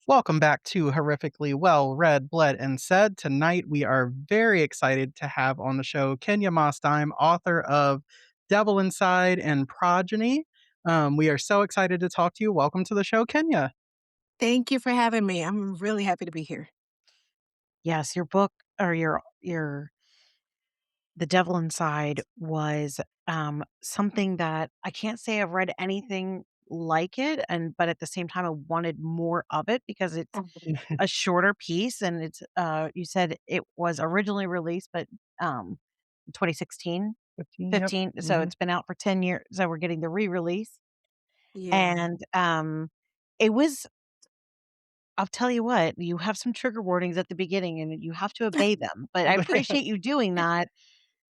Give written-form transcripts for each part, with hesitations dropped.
Welcome back to Horrifically Well Read, Bled, and Said. Tonight, we are very excited to have on the show Kenya Moss-Dyme, author of Devil Inside and Progeny. We are so excited to talk to you. Welcome to the show, Kenya. Thank you for having me. I'm really happy to be here. Yes, your book or your The Devil Inside was, something that I can't say I've read anything like it, and but at the same time, I wanted more of it because it's a shorter piece and you said it was originally released, but, 2016, 15, yep. 15, so Mhm. it's been out for 10 years, so we're getting the re-release, Yeah. and, it was I'll tell you what, you have some trigger warnings at the beginning, and you have to obey them, but I appreciate you doing that.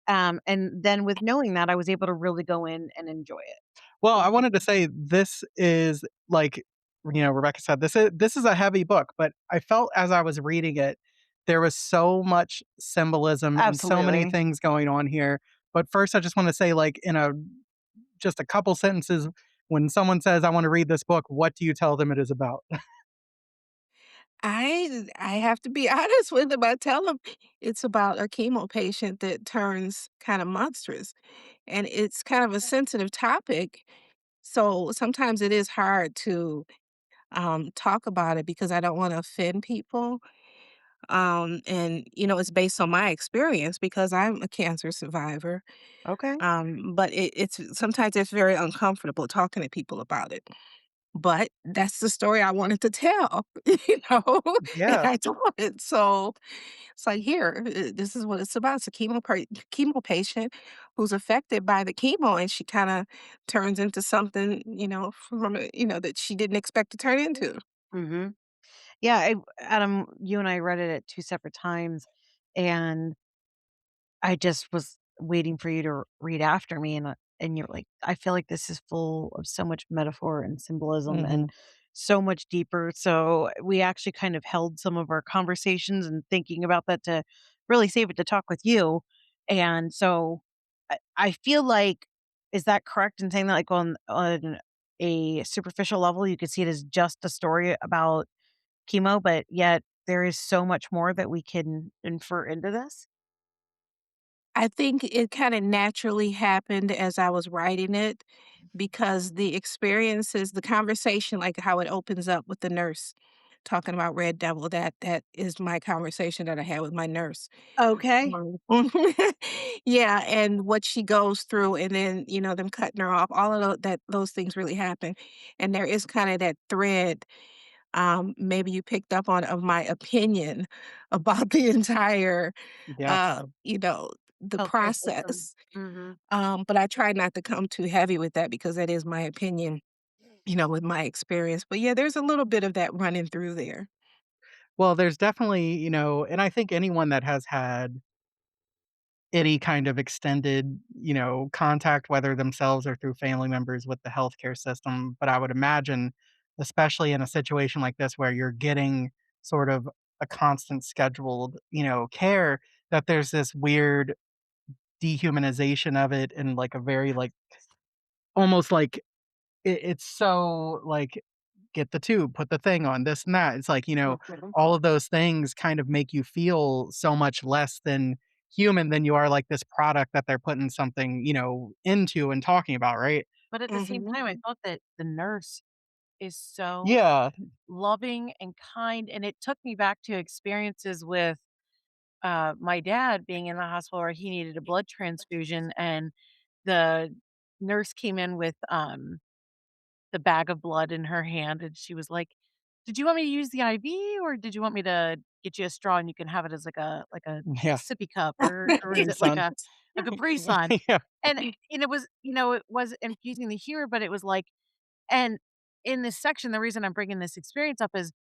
And then with knowing that, I was able to really go in and enjoy it. Well, I wanted to Mhm. say this is like, Rebecca said, this is a heavy book, but I felt as I was reading it, there was so much symbolism and so many Absolutely. things going on here. But first, I just want to say, like, in a just a couple sentences, when someone says, "I want to read this book," what do you tell them it is about? I have to be honest with them. I tell them it's about a chemo patient that turns kind of monstrous, and it's kind of a sensitive topic. So sometimes it is hard to talk about it because I don't want to offend people. And it's based on my experience because I'm a cancer survivor. Okay. But it's sometimes it's very uncomfortable talking to people about it. But that's the story I wanted to tell, and Yeah. I told it. So it's like, here, this is what it's about. It's a chemo patient who's affected by the chemo, and she kind of turns into something, that she didn't expect to turn into. Mhm. Yeah, Adam, you and I read it at 2 separate times, and I just was waiting for you to read after me, and you're like, "I feel like this is full of so much metaphor and symbolism and Mhm. so much deeper." So, we actually kind of held some of our conversations and thinking about that to really save it to talk with you, and so I feel like is that correct in saying that, like, on a superficial level, you could see it as just a story about chemo, but yet there is so much more that we can infer into this? I think it kinda naturally happened as I was writing it because the conversation, like how it opens up with the nurse talking about Red Devil, that is my conversation that I had with my nurse. Okay. Yeah, and what she goes through and then, them cutting her off, all of those things really happen, and there is kinda that thread, maybe you picked up on, of my opinion about the entire, Yeah. uh, you know, the Healthcare system. process. Mhm. But I try not to come too heavy with that because that is my opinion, with my experience. But yeah, there's a little bit of that running through there. Well, there's definitely, and I think anyone that has had any kind of extended, contact, whether themselves or through family members with the healthcare system. But I would imagine, especially in a situation like this where you're getting sort of a constant scheduled, care, that there's this weird dehumanization of it and like a very like almost like it's so like get the tube, put the thing on, this and that. It's like, Mhm. all of those things kind of make you feel so much less than human than you are like this product that they're putting something, into and talking about, right? But at the same time, I Mhm. thought that the nurse is so Yeah. loving and kind, and it took me back to experiences with, my dad being in the hospital where he needed a blood transfusion, and the nurse came in with, the bag of blood in her hand, and she was like, "Did you want me to use the IV, or did you want me to get you a straw and you can have it as like a Yeah. sippy cup, or is Capri it like Sun. a Capri Sun?" Yeah. And it was, it was infusing the humor, but it was like and in this section, the reason I'm bringing this experience up is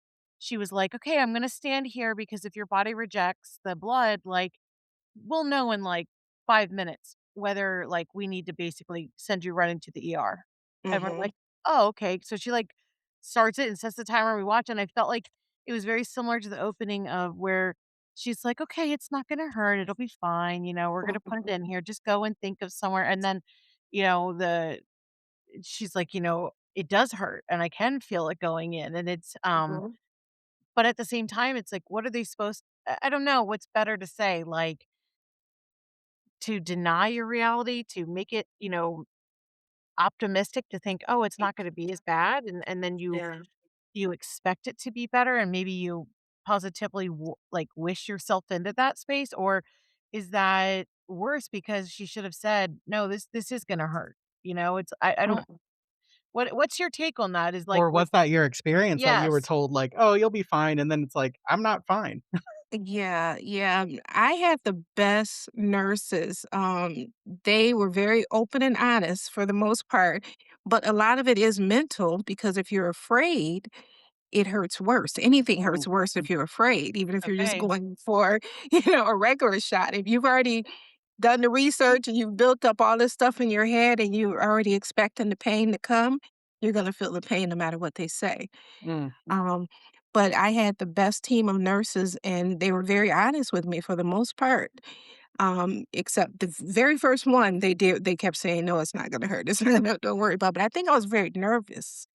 she was like, "Okay, I'm gonna stand here because if your body rejects the blood, like, we'll know in, like, 5 minutes whether, like, we need to basically send you running to the ER." And we're Mhm. like, "Oh, okay." So she, like, starts it and sets the timer, we watch, and I felt like it was very similar to the opening of where she's like, "Okay, it's not gonna hurt, it'll be fine, we're gonna put it in here, just go and think of somewhere," and then, the she's like, "It does hurt, and I can feel it going in," and it's, Mhm. But at the same time, it's like, what are they supposed I don't know what's better to say, like, to deny your reality, to make it, optimistic to think, "Oh, it's not gonna be as bad," and then Yeah. you expect it to be better and maybe you positively like, wish yourself into that space, or is that worse because she should have said, "No, this is gonna hurt," It's I don't Mm. what's your take on that? Is like, Or what was that your experience that you were Yes. told like, "Oh, you'll be fine," and then it's like, "I'm not fine." Yeah, yeah. I had the best nurses. They were very open and honest for the most part, but a lot of it is mental because if you're afraid, it hurts worse. Anything hurts Mm, worse if you're afraid, even if you're just okay. going for, a regular shot. If you've already done the research and you've built up all this stuff in your head and you're already expecting the pain to come, you're gonna feel the pain no matter what they say. Mm. Um, but I had the best team of nurses, and they were very honest with me for the most part. Except the very first one, they kept saying, "No, it's not gonna hurt. It's not, no, don't worry about it." But I think I was very nervous,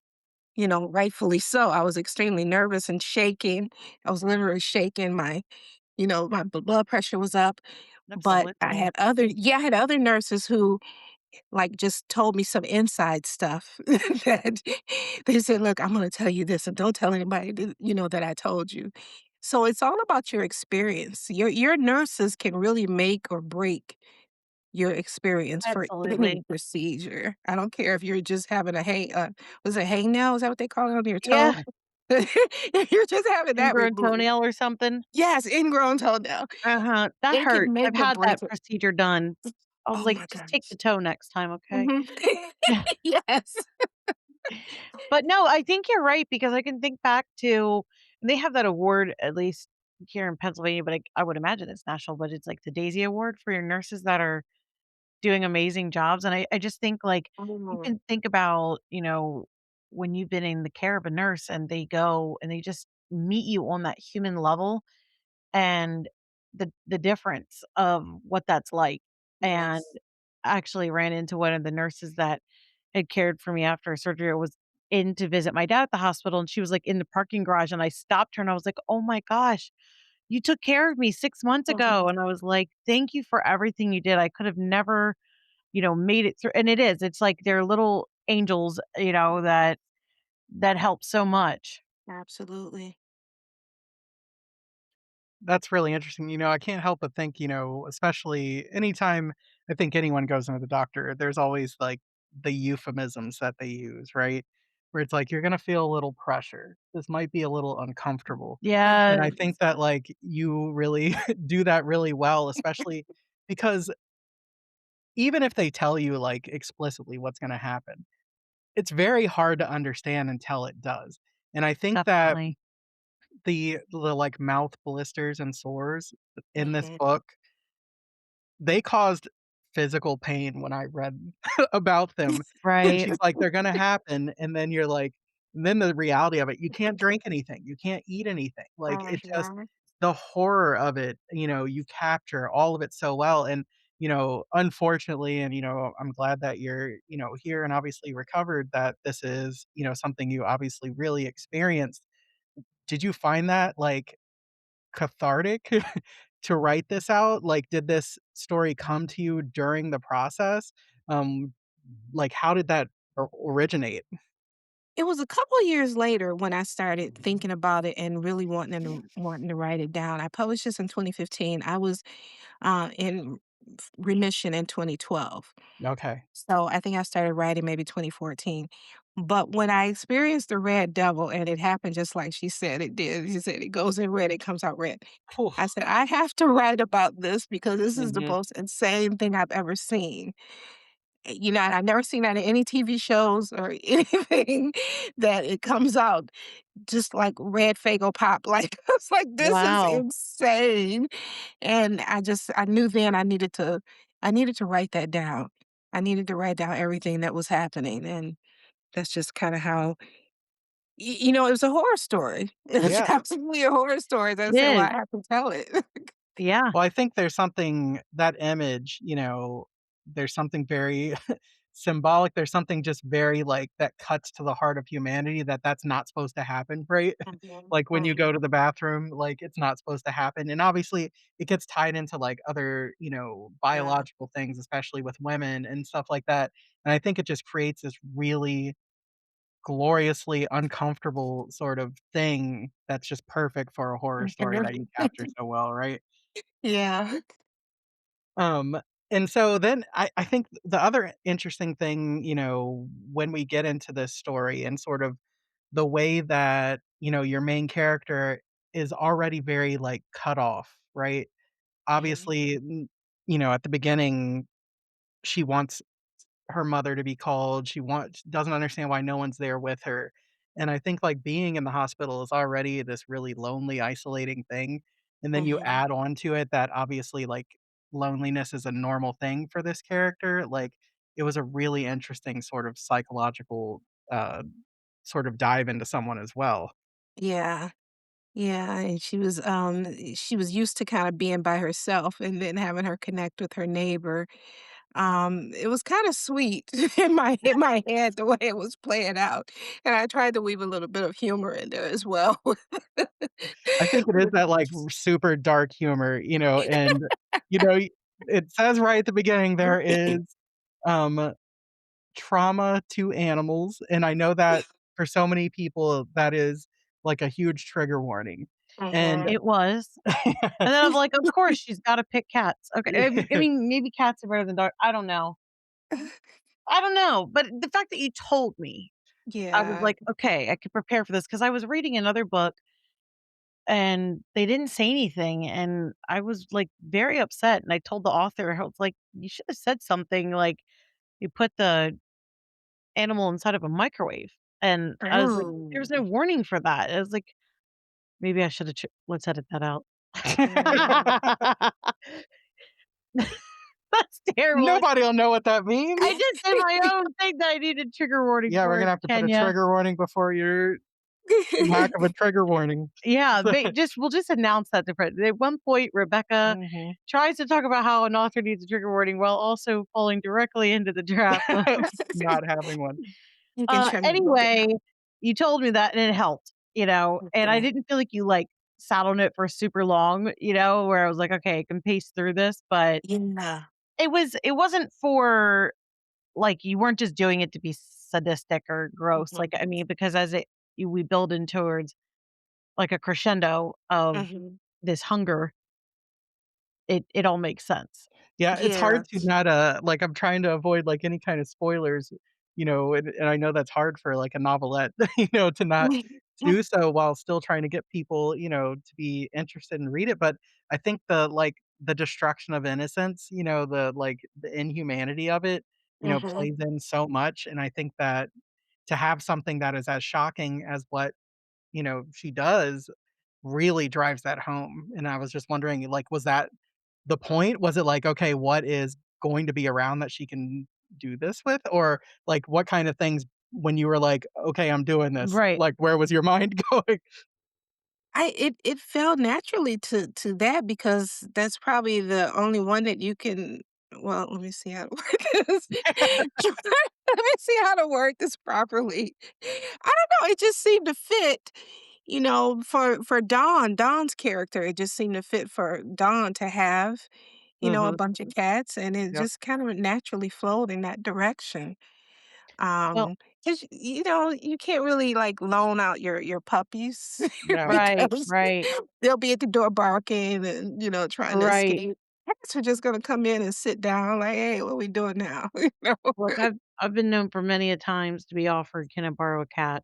rightfully so. I was extremely nervous and shaking. I was literally shaking. My blood pressure was up. But Absolutely. I had other nurses who like, just told me some inside stuff that they said, "Look, I'm gonna tell you this, and don't tell anybody that I told you." So it's all about your experience. Your nurses can really make or break your experience for any Absolutely. procedure. I don't care if you're just having a was it hangnail? Is that what they call it on your toe? Yeah, If you're just having that ingrown removed. toenail or something. Yes, ingrown toenail. Uh-huh, that It can hurts. I've make or had break that it. procedure done. I was Oh like, my "Just take gosh. the toe next time, okay?" Mhm. Yes. But no, I think you're right because I can think back to they have that award, at least here in Pennsylvania, but I would imagine it's national, but it's like the Daisy Award for your nurses that are doing amazing jobs, and I just think, like, you Mhm. can think about, when you've been in the care of a nurse and they go and they just meet you on that human level and the difference of what that's like, and Yes. I actually ran into one of the nurses that had cared for me after surgery. I was in to visit my dad at the hospital, and she was, like, in the parking garage, and I stopped her, and I was like, "Oh my gosh, you took care of me 6 months Mhm. ago," and I was like, "Thank you for everything you did. I could have never, made it through," and it's like they're little angels, that help so much. Absolutely. That's really interesting. I can't help but think, especially anytime I think anyone goes into the doctor, there's always like the euphemisms that they use, right? Where it's like, you're going to feel a little pressure. This might be a little uncomfortable. And I think Yes. that like you really do that really well, especially because even if they tell you like explicitly what's going to happen, it's very hard to understand until it does. And I think that Definitely. the like mouth blisters and sores in this Mhm. book, they caused physical pain when I read about them, and Right. she's like, "They're gonna happen," and then you're like and then the reality of it, you can't drink anything, you can't eat anything, like, Oh my it just god. the horror of it, you capture all of it so well, and, unfortunately, and, I'm glad that you're, here and obviously recovered, that this is, something you obviously really experienced. Did you find that, like, cathartic to write this out? Like, did this story come to you during the process? Um, like, how did that originate? It was a couple of years later when I started thinking about it and really wanting to write it down. I published this in 2015. I was in remission in 2012. Okay. So I think I started writing maybe 2014. But when I experienced the red devil and it happened just like she said it did, she said it goes in red, it comes out red. Phew. I said, I have to write about this because this is the Mhm. most insane thing I've ever seen. And I've never seen that in any TV shows or anything that it comes out just like red Faygo pop. Like, it's like, this is Wow. insane. And I knew then I needed to write that down. I needed to write down everything that was happening. And that's just kind of how, it was a horror story. It was Yeah. absolutely a horror story. It That's why is. I have to tell it. Yeah. Well, I think there's something that image, there's something very symbolic. There's something just very, like, that cuts to the heart of humanity that that's not supposed to happen, right? Mhm, Like, when you go to mhm. the bathroom, like, it's not supposed to happen, and obviously, it gets tied into, like, other, Yeah. biological things, especially with women and stuff like that, and I think it just creates this really gloriously uncomfortable sort of thing that's just perfect for a horror story that you capture so well, right? Yeah. Um, and so then I think the other interesting thing, when we get into this story and sort of the way that, your main character is already very, like, cut off, right? Mhm, Obviously, at the beginning, she wants her mother to be called. She doesn't understand why no one's there with her. And I think, like, being in the hospital is already this really lonely, isolating thing, and then you mhm. add on to it that obviously, like, loneliness is a normal thing for this character, like, it was a really interesting sort of psychological, uh, sort of dive into someone as well. Yeah. Yeah, and she was used to kinda being by herself and then having her connect with her neighbor. It was kinda sweet in my head the way it was playing out, and I tried to weave a little bit of humor in there as well. I think it is With that, like, super dark humor, and, you know, y it says right at the beginning there is, um trauma to animals, and I know that for so many people, that is, like, a huge trigger warning, and Mhm. It was. And then I'm like, "Of course, she's gotta pick cats." Okay, I mean, maybe cats are better than dog I don't know. I don't know, but the fact that you told me, I was Yeah. like, "Okay, I could prepare for this because I was reading another book and they didn't say anything, and I was, like, very upset, and I told the author, I was like, "You should have said something, like, you put the animal inside of a microwave." And I was like, "There's Oh. no warning for that." I was like, "Maybe I should have let's edit that out." Mm. That's terrible. Nobody'll know what that means. I just did my own thing that I needed trigger warning Yeah, we're for, gonna have to put a Kenya. trigger warning before your lack of a trigger warning. Yeah, just we'll just announce that at one point, Rebecca Mhm. tries to talk about how an author needs a trigger warning while also falling directly into the trap of Not having one. You can trim the book anyway, down. you told me that and it helped, and I Okay. didn't feel like you, like, sat on it for super long, where I was like, "Okay, I can pace through this," but Yeah. it wasn't for like, you weren't just doing it to be sadistic or gross, like, Mhm. I mean, because as we build in towards, like, a crescendo of Mhm. this hunger, it all makes sense. Yeah, it's hard to Yes. not, like, I'm trying to avoid, like, any kind of spoilers, and I know that's hard for, like, a novelette, to not do so while still trying to get people, to be interested and read it, but I think the destruction of innocence, the inhumanity of it, Mhm. plays in so much, and I think that to have something that is as shocking as what, she does really drives that home, and I was just wondering, like, was that the point? Was it like, "Okay, what is going to be around that she can do this with?" Or, like, what kind of things when you were like, "Okay, I'm doing this," Right, like, where was your mind going? It fell naturally to that because that's probably the only one that you can well, let me see how to word this. Let me see how to word this properly. I don't know, it just seemed to fit, for Dawn, Dawn's character, it just seemed to fit for Dawn to have, a Mhm. bunch of cats, and it Yep. just kind of naturally flowed in that direction. well 'Cause, you can't really, like, loan out your puppies No. right, because right, they'll be at the door barking and, trying to right. escape. Cats are just gonna come in and sit down like, "Hey, what we doing now?" You know? Look, I've been known for many a times to be offered, "Can I borrow a cat?"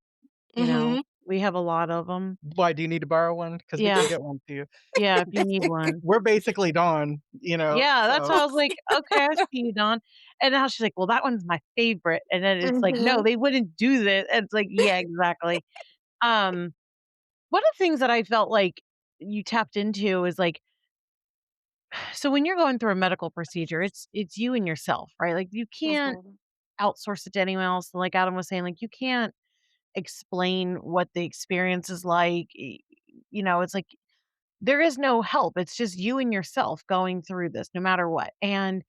Mhm. We have a lot of them. Why, do you need to borrow one? Because we Yeah, can get one to you. yeah, if you need one. We're basically Dawn, Yeah, that's why so I was like, "Okay, I see you, Dawn." And now she's like, "Well, that one's my favorite." And then it's like, "No, Mhm. they wouldn't do this." And it's like, "Yeah, exactly." Um, one of the things that I felt like you tapped into is like, so when you're going through a medical procedure, it's you and yourself, right? Like you can't Mhm. outsource it to anyone else. Like Adam was saying, like you can't explain what the experience is like. It's like there is no help. It's just you and yourself going through this no matter what. And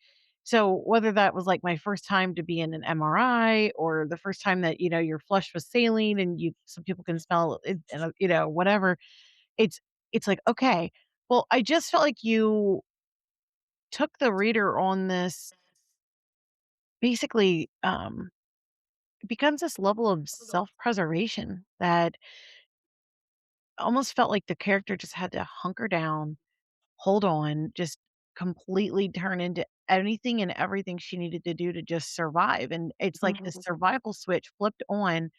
So whether that was like my first time to be in an MRI or the first time that, your flush was saline and some people can smell it and, whatever, it's it's like, okay, well, I just felt like you took the reader on this basically it becomes this level of self-preservation that almost felt like the character just had to hunker down, hold on, just completely turn into anything and everything she needed to do to just survive, and it's like the Mhm, survival switch flipped on,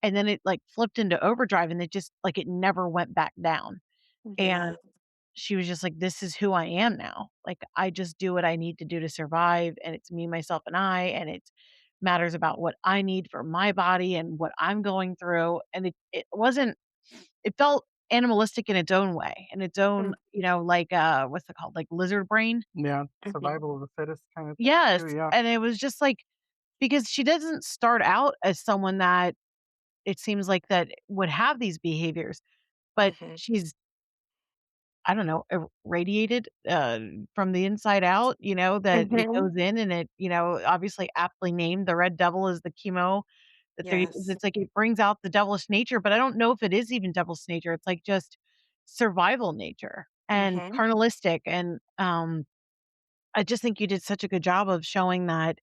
and then it, like, flipped into overdrive, and it just like, it never went back down, and yeah, she was just like, "This is who I am now. Like, I just do what I need to do to survive, and it's me, myself, and I, and it matters about what I need for my body and what I'm going through," and it wasn't it felt animalistic in its own way, in its own, mm, like, what's it called? Like lizard brain? Yeah, mhm, survival of the fittest kind of thing Yes, too, yeah. and it was just like because she doesn't start out as someone that it seems like that would have these behaviors, but mhm, she's, I don't know, irradiated, from the inside out, that it mhm, goes in and it, obviously aptly named, the red devil is the chemo that they yes, it's like it brings out the devilish nature, but I don't know if it is even devilish nature, it's like just survival nature and mhm, carnalistic, and, I just think you did such a good job of showing that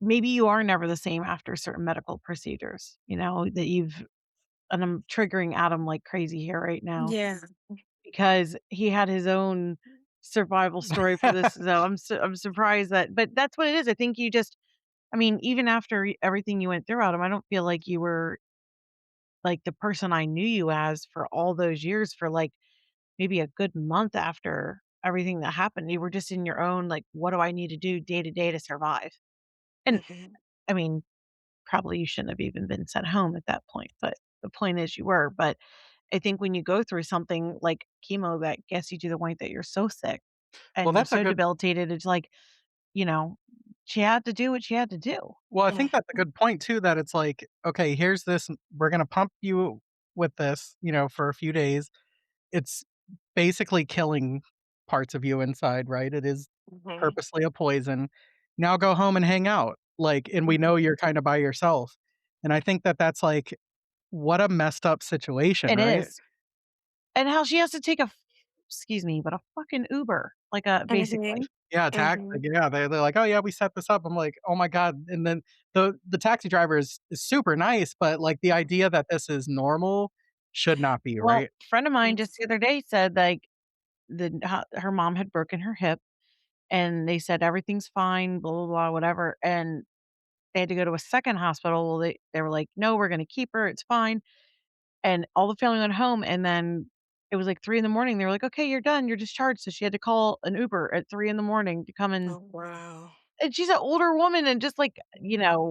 maybe you are never the same after certain medical procedures, that you've and I'm triggering Adam like crazy here right now yeah, because he had his own survival story for this, so I'm surprised that but that's what it is. I think you just I mean, even after everything you went through, Adam, I don't feel like you were, like, the person I knew you as for all those years for, like, maybe a good month after everything that happened. You were just in your own, like, "What do I need to do day to day to survive?" And, mhm, I mean, probably you shouldn't have even been sent home at that point, but the point is you were, but I think when you go through something like chemo that gets you to the point that you're so sick Well, and you're that's a so good debilitated, it's like, you know, she had to do what she had to do. well, I mm, think that's a good point too, that it's like, okay, here's this we're gonna pump you with this, for a few days. It's basically killing parts of you inside, right? It is mhm, purposely a poison. Now go home and hang out, like, and we know mhm, you're kinda by yourself. And I think that that's, like, what a messed up situation, It right? is. And how she has to take a excuse me, but a fucking Uber, like, a basically. mhm, Yeah, mhm, yeah, they're like, "Oh, yeah, we set this up." I'm like, "Oh my god," and then the taxi driver is super nice, but, like, the idea that this is normal should not be, Well, right? a friend of mine just yes, the other day said, like, her mom had broken her hip, and they said, "Everything's fine, blah, blah, blah, whatever," and they had to go to a second hospital. Well, they were like, "No, we're gonna keep her, it's fine." And all the family went home, and then it was, like, 3 in the morning, they were like, "Okay, you're done, you're discharged," so she had to call an Uber at 3 in the morning to come oh, wow, and she's an older woman and just, like, mhm,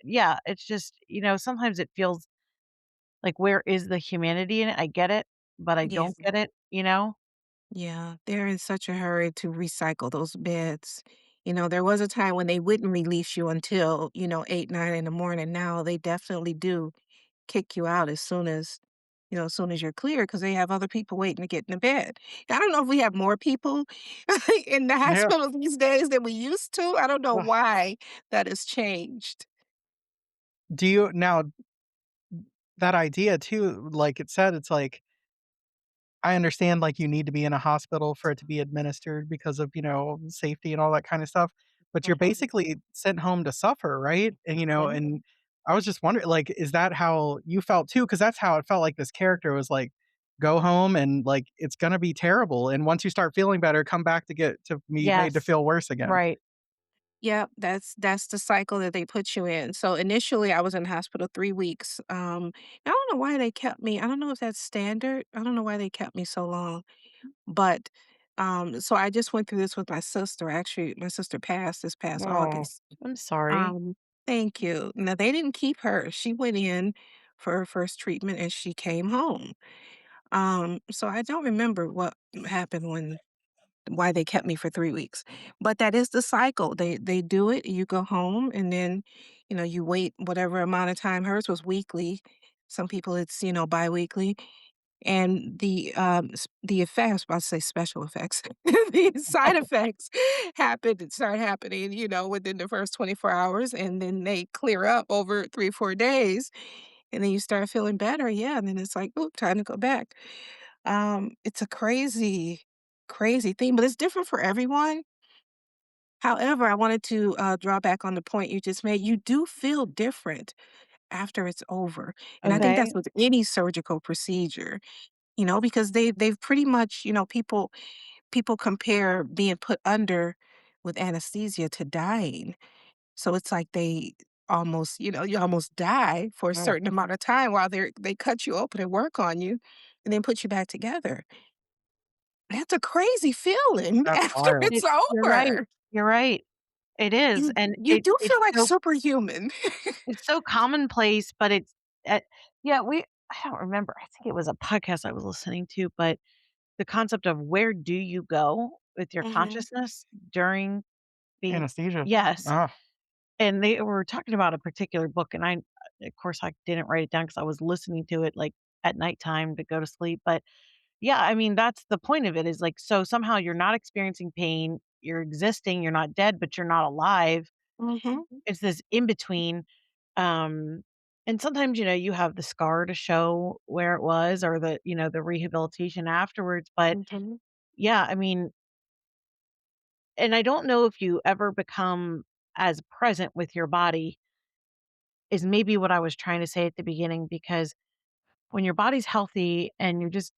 yeah, it's just, sometimes it feels like, where is the humanity in it? I get it, but I yeah. don't get it, you know? Yeah, they're in such a hurry to recycle those beds. There was a time when they wouldn't release you until, 8, 9 in the morning. Now they definitely do kick you out as soon as you're clear because they have other people waiting to get in the bed. I don't know if we have more people in the Yeah. hospital these days than we used to. I don't know Ugh. why that has changed. Do you now that idea too, like it said, it's like I understand, like, you need to be in a hospital for it to be administered because of, safety and all that kinda stuff, but you're Mhm, basically sent home to suffer, right? mhm. And I was just wondering, like, is that how you felt too? Because that's how it felt like this character was like, "Go home and, like, it's gonna be terrible, and once you start feeling better, come back to be made to Yes. feel worse again." Right. Yep, that's the cycle that they put you in. So initially, I was in hospital 3 weeks. I don't know why they kept me. I don't know if that's standard. I don't know why they kept me so long. But so I just went through this with my sister. Actually, my sister passed this past Oh, August. I'm sorry. Um, Thank you. Now they didn't keep her. She went in for her first treatment and she came home. So I don't remember what happened when why they kept me for 3 weeks. But that is the cycle. They do it, you go home, and then, you wait whatever amount of time. Hers was weekly. Some people it's, biweekly. and the effects, I was about to say special effects, the side effects happened and start happening, within the first 24 hours, and then they clear up over 3, 4 days, and then you start feeling better, yeah, and then it's like, "Oop, time to go back." It's a crazy, crazy thing, but it's different for everyone. However, I wanted to, draw back on the point you just made. You do feel different after it's over, and I think Okay. that's with any surgical procedure, because they've pretty much, people compare being put under with anesthesia to dying. So it's like they almost, you almost die for a Oh, certain amount of time while they cut you open and work on you and then put you back together. That's a crazy feeling That's after wild. it's you're right. over. You're right. It is, You and you do it's feel like so superhuman. commonplace, but it's yeah, I don't remember. I think it was a podcast I was listening to, but the concept of where do you go with your Mhm, consciousness during the Anesthesia. yes, Ah, and they were talking about a particular book, and of course, I didn't write it down because I was listening to it, like, at nighttime to go to sleep, but, yeah, I mean, that's the point of it is, like, so somehow you're not experiencing pain, you're existing, you're not dead, but you're not alive. mhm, It's this in between, um, and sometimes, you have the scar to show where it was or the rehabilitation afterwards, but, mhm, yeah, I mean and I don't know if you ever become as present with your body is maybe what I was trying to say at the beginning, because when your body's healthy and you're just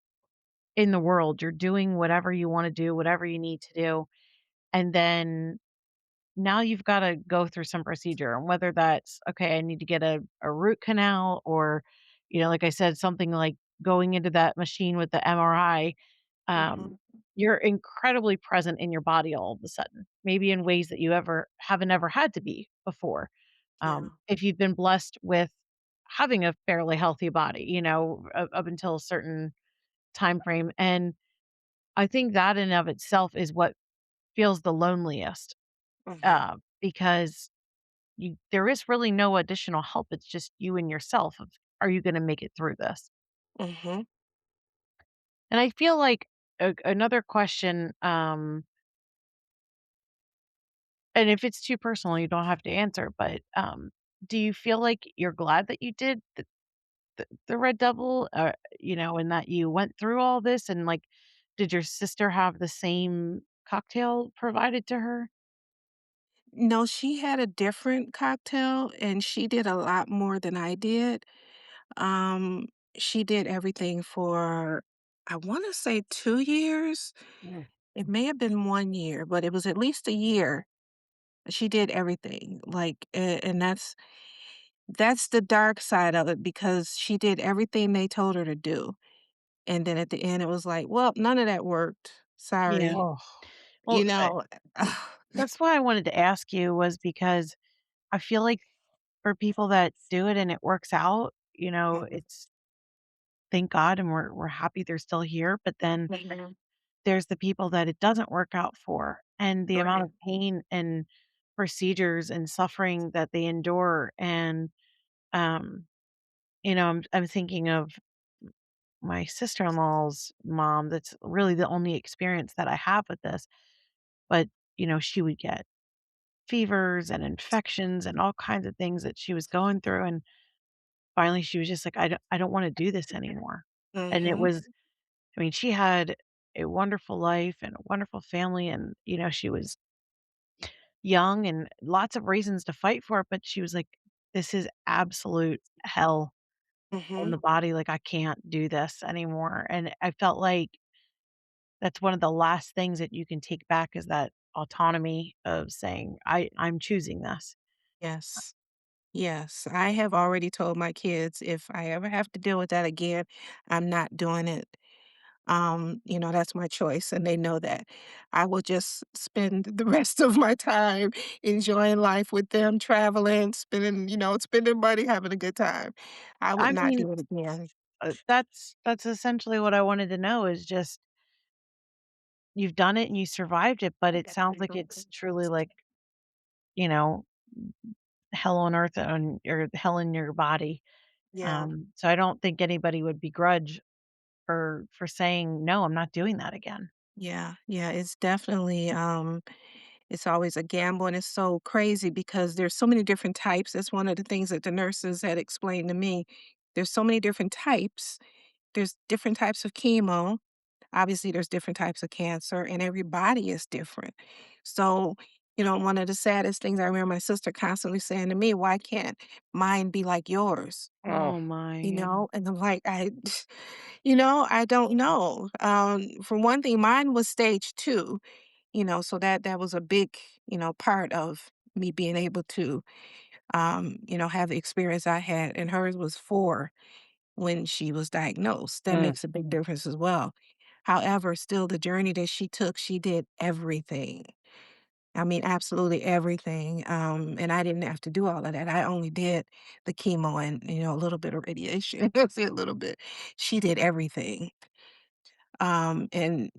in the world, you're doing whatever you wanna do, whatever you need to do, and then now you've gotta go through some procedure, and whether that's, "Okay, I need to get a root canal," or, like I said, something like going into that machine with the MRI, um, mhm. you're incredibly present in your body all of a sudden, maybe in ways that you haven't ever had to be before. Yeah. If you've been blessed with having a fairly healthy body, up until a certain time frame, and I think that in of itself is what feels the loneliest, Mhm, because there is really no additional help, it's just you and yourself of, "Are you gonna make it through this?" mhm. And I feel like another question, and if it's too personal, you don't have to answer, but, do you feel like you're glad that you did the Red Devil, and that you went through all this, and, like, did your sister have the same cocktail provided to her? No, she had a different cocktail, and she did a lot more than I did. Um, she did everything for, I wanna say 2 years. Mm. It may have been 1 year, but it was at least a year. She did everything, like, and that's the dark side of it because she did everything they told her to do, and then at the end, it was like, "Well, none of that worked. Yeah. Sorry." oh, Well, You know? that's why I wanted to ask you was because I feel like for people that do it and it works out, Mhm, it's thank God and we're happy they're still here, but then mhm. there's the people that it doesn't work out for, and the amount Right. of pain and procedures and suffering that they endure, and, um, I'm thinking of my sister-in-law's mom, that's really the only experience that I have with this, but, she would get fevers and infections and all kinds of things that she was going through, and finally she was just like, "I don't wanna do this anymore." And it Mhm, was I mean, she had a wonderful life and a wonderful family, and, she was young and lots of reasons to fight for it, but she was like, "This is absolute hell on mhm. the body, like, I can't do this anymore," and I felt like that's one of the last things that you can take back is that autonomy of saying, I'm choosing this." Yes. Yes, I have already told my kids if I ever have to deal with that again, I'm not doing it. That's my choice, and they know that. I will just spend the rest of my time enjoying life with them, traveling, spending money, having a good time. I would I not mean, do it again. that's essentially what I wanted to know is just you've done it and you survived it, but it sounds like it's truly like, you know, hell on earth or hell in your body. Yeah. So I don't think anybody would begrudge for saying, "No, I'm not doing that again." Yeah, yeah, it's definitely it's always a gamble and it's so crazy because there's so many different types. That's one of the things that the nurses had explained to me. There's so many different types. There's different types of chemo. Obviously, there's different types of cancer, and every body is different. So, one of the saddest things I remember my sister constantly saying to me, why can't mine be like yours? Oh, Oh my. And I'm like, I don't know. For one thing, mine was stage two, so that was a big, part of me being able to, have the experience I had. And hers was four when she was diagnosed. That mm, makes a big difference as well. However, still the journey that she took, she did everything. I mean, absolutely everything. And I didn't have to do all of that. I only did the chemo and, a little bit of radiation. That's it, a little bit. She did everything. And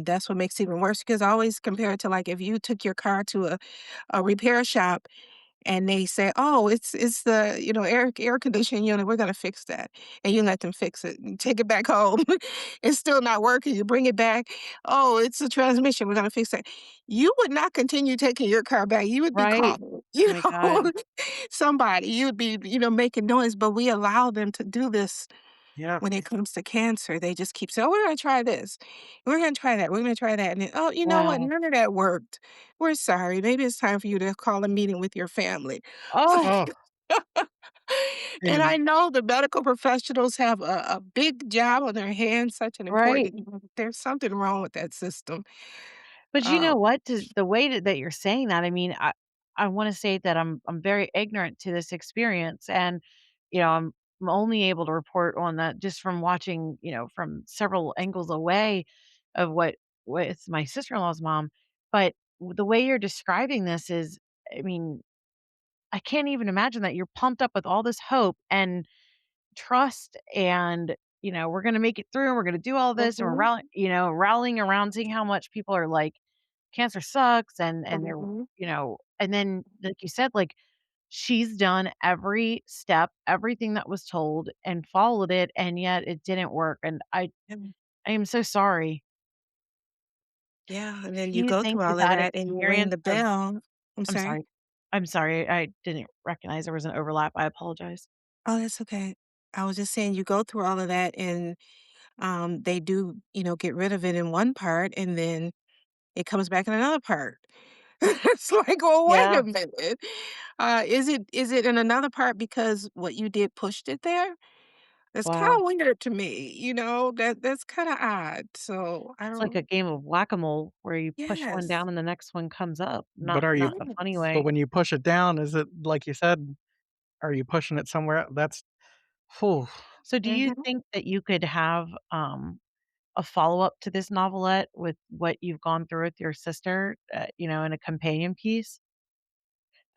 that's what makes it even worse because I always compare it to like if you took your car to a repair shop and they say, "Oh, it's the, air conditioning unit, we're gonna fix that." And you let them fix it. You take it back home. It's still not working. You bring it back. "Oh, it's the transmission, we're gonna fix that." You would not continue taking your car back. You would be Right. calling, Oh my god. somebody. You would be, making noise, but we allow them to do this yeah. when it comes to cancer. They just keep saying, "Oh, we're gonna try this. We're gonna try that. We're gonna try that." And then, "Oh, you know what? Wow. None of that worked. We're sorry. Maybe it's time for you to call a meeting with your family." Oh, Oh, And I and know the medical professionals have a big job on their hands, such an right. important there's something wrong with that system. But you Um, know what? The way that you're saying that, I mean, I wanna say that I'm very ignorant to this experience, and, I'm only able to report on that just from watching, from several angles away of what with my sister-in-law's mom, but the way you're describing this is, I mean, I can't even imagine that you're pumped up with all this hope and trust and, we're gonna make it through, and we're gonna do all this, and we're mhm, rallying around, seeing how much people are like, "Cancer sucks," and they're mhm, and then, like you said, like, she's done every step, everything that was told and followed it, and yet it didn't work, and mm, I am so sorry. yeah, and then Do you you go think through that all of that that and you ring experience the of bell. I'm I'm sorry? sorry. I'm sorry, I didn't recognize there was an overlap, I apologize. Oh, that's okay. I was just saying you go through all of that and, they do, get rid of it in one part, and then it comes back in another part. It's like, "Well, wait Yeah, a minute. Is it in another part because what you did pushed it there?" It's wow. kinda weird to me, that's kinda odd, so I It's like don't. a game of whack-a-mole where you push one Yes. down and the next one comes up, but not in a funny Yes. but way. when you push it down, is it like you said, are you pushing it somewhere that's whew. So do you Mhm. think that you could have, a follow-up to this novelette with what you've gone through with your sister, in a companion piece?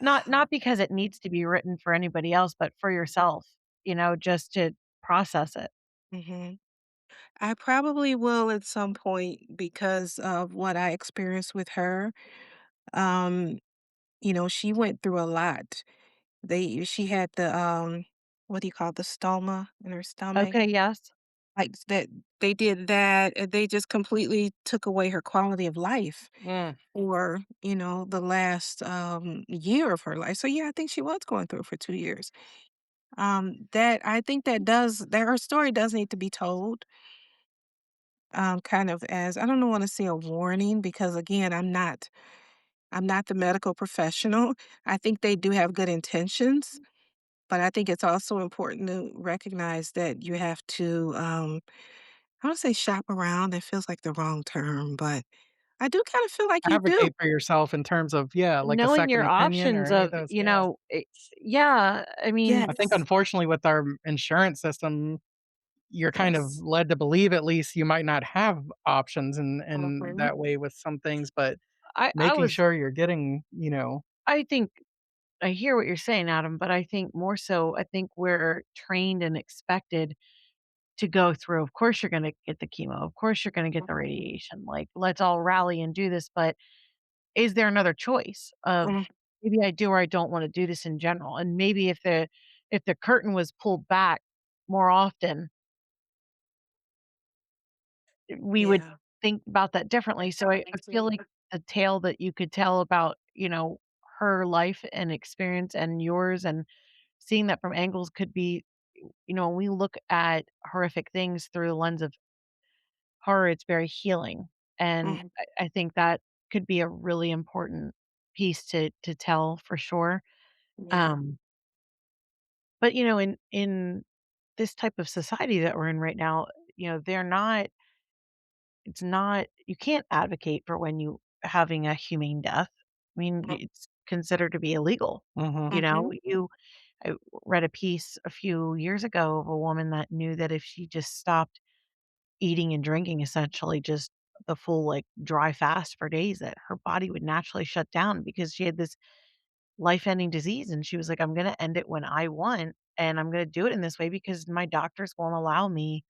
Not because it needs to be written for anybody else, but for yourself, just to process it. Mhm. I probably will at some point because of what I experienced with her. Um, she went through a lot. She had the, what do you call it, the stoma in her stomach. Okay, yes. Like, that they did that, and they just completely took away her quality of life Mm. for, the last, year of her life. So, yeah, I think she was going through it for 2 years. That I think that her story does need to be told, kind of as I don't wanna say a warning because, again, I'm not the medical professional. I think they do have good intentions, but I think it's also important to recognize that you have to, I don't say shop around, that feels like the wrong term, but I do kinda feel like you do. Advocate for yourself in terms of, yeah, like a Knowing second your opinion or options any of of, those, yeah. yeah, I mean, I think Yes. unfortunately with our insurance system, you're kind of Yes. led to believe at least you might not have options in Mhm. that way with some things, but I making was sure you're getting, I think I hear what you're saying, Adam, but I think more so, I think we're trained and expected to go through. Of course, you're going to get the chemo. Of course, you're going to get the Mhm. radiation. Like, let's all rally and do this. But is there another choice of Mm. maybe I do or I don't want to do this in general? And maybe if the curtain was pulled back more often, we would Yeah. think about that differently. So I feel like the tale that you could tell about, her life and experience and yours and seeing that from angles could be, when we look at horrific things through the lens of horror, it's very healing. And Mhm. I think that could be a really important piece to tell for sure. Yeah. Um, but in this type of society that we're in right now, they're not it's not you can't advocate for when you having a humane death. I mean, it's considered to be illegal. Mhm. You know, Mhm. you I read a piece a few years ago of a woman that knew that if she just stopped eating and drinking, essentially just the full like dry fast for days, that her body would naturally shut down because she had this life-ending disease. And she was like, I'm gonna end it when I want, and I'm gonna do it in this way because my doctors won't allow me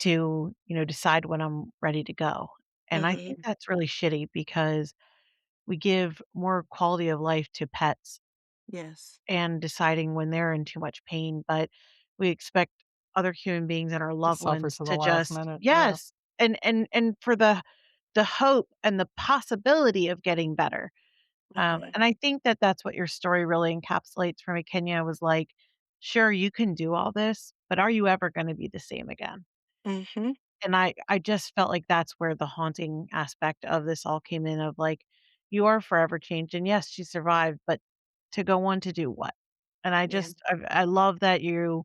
to, decide when I'm ready to go. And I think Mhm. that's really shitty because we give more quality of life to pets Yes. and deciding when they're in too much pain, but we expect other human beings and our To loved suffer ones to the to last just minute, yeah. yes, and for the hope and the possibility of getting better. Mhm. And I think that that's what your story really encapsulates for me, Kenya, was like, sure, you can do all this, but are you ever going to be the same again? Mhm. And I just felt like that's where the haunting aspect of this all came in of, like, you are forever changed, and yes, she survived, but to go on to do what? And Yeah. I love that you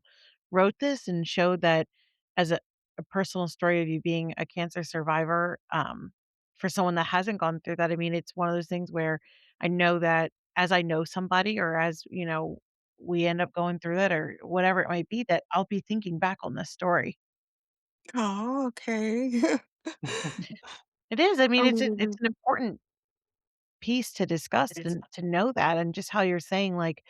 wrote this and showed that as a personal story of you being a cancer survivor, for someone that hasn't gone through that, I mean, it's one of those things where I know that as I know somebody or as, we end up going through that or whatever it might be, that I'll be thinking back on this story. Oh, okay. It is, I mean, it's Mhm. an important piece to discuss and to know that and just how you're saying, like,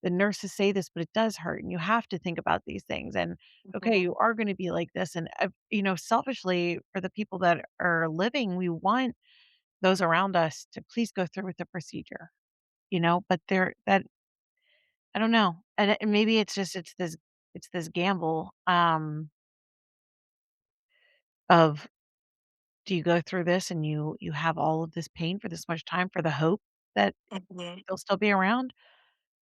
the nurses say this, but it does hurt, and you have to think about these things, and, okay, Mhm. you are gonna be like this, and, selfishly, for the people that are living, we want those around us to please go through with the procedure, but they're that I don't know, and maybe it's this gamble, of do you go through this and you have all of this pain for this much time for the hope that Mhm. they'll still be around?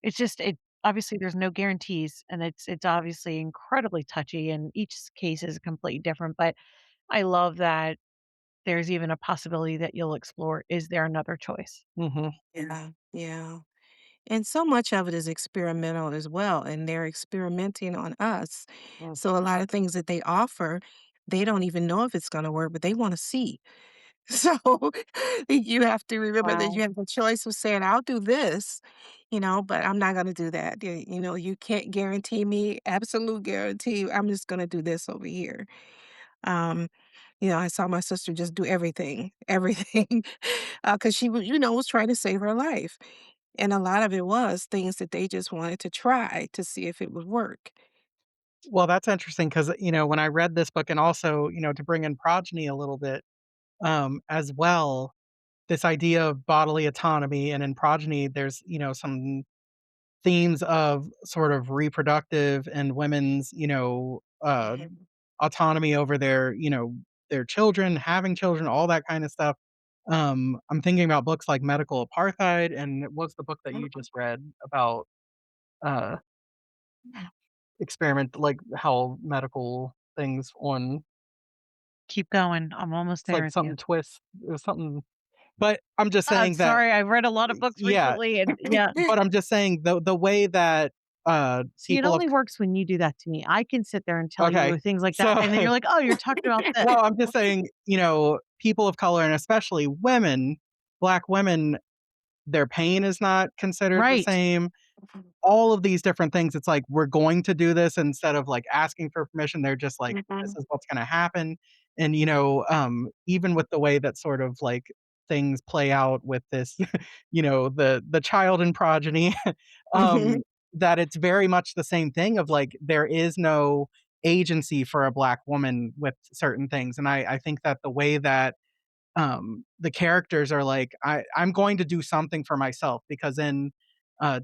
It's just it obviously, there's no guarantees, and it's obviously incredibly touchy, and each case is completely different, but I love that there's even a possibility that you'll explore, is there another choice? Mhm. Yeah. Yeah. And so much of it is experimental as well, and they're experimenting on us. Mm. So a lot of things that they offer, they don't even know if it's gonna work, but they wanna see. So you have to remember that you Wow. have a choice of saying, "I'll do this," but I'm not gonna do that. You can't guarantee me, absolute guarantee, I'm just gonna do this over here. Um, I saw my sister just do everything, everything, because she was trying to save her life. And a lot of it was things that they just wanted to try to see if it would work. Well, that's interesting because when I read this book and also, to bring in progeny a little bit, as well, this idea of bodily autonomy and in progeny, there's, some themes of sort of reproductive and women's, Mhm. autonomy over their children, having children, all that kind of stuff. I'm thinking about books like Medical Apartheid, and what's the book that you just read about uh experiment like how medical things on Keep going, I'm almost it's there like with you. something twist or something. But I'm just I'm saying that sorry, I've read a lot of books yeah, recently, and yeah. but I'm just saying the way that See, it people of only works when you do that to me. I can sit there and tell okay. you things like that, So and then you're like, "Oh, you're talking about this." no, I'm just saying, people of color and especially women, black women, their pain is not considered the Right. same. All of these different things, it's like, we're going to do this instead of, like, asking for permission, they're just like, "This Mhm. is what's gonna happen." And, even with the way that sort of, like, things play out with this, the child and progeny, Mhm. um, that it's very much the same thing of, like, there is no agency for a black woman with certain things, and I think that the way that the characters are like, I'm going to do something for myself because in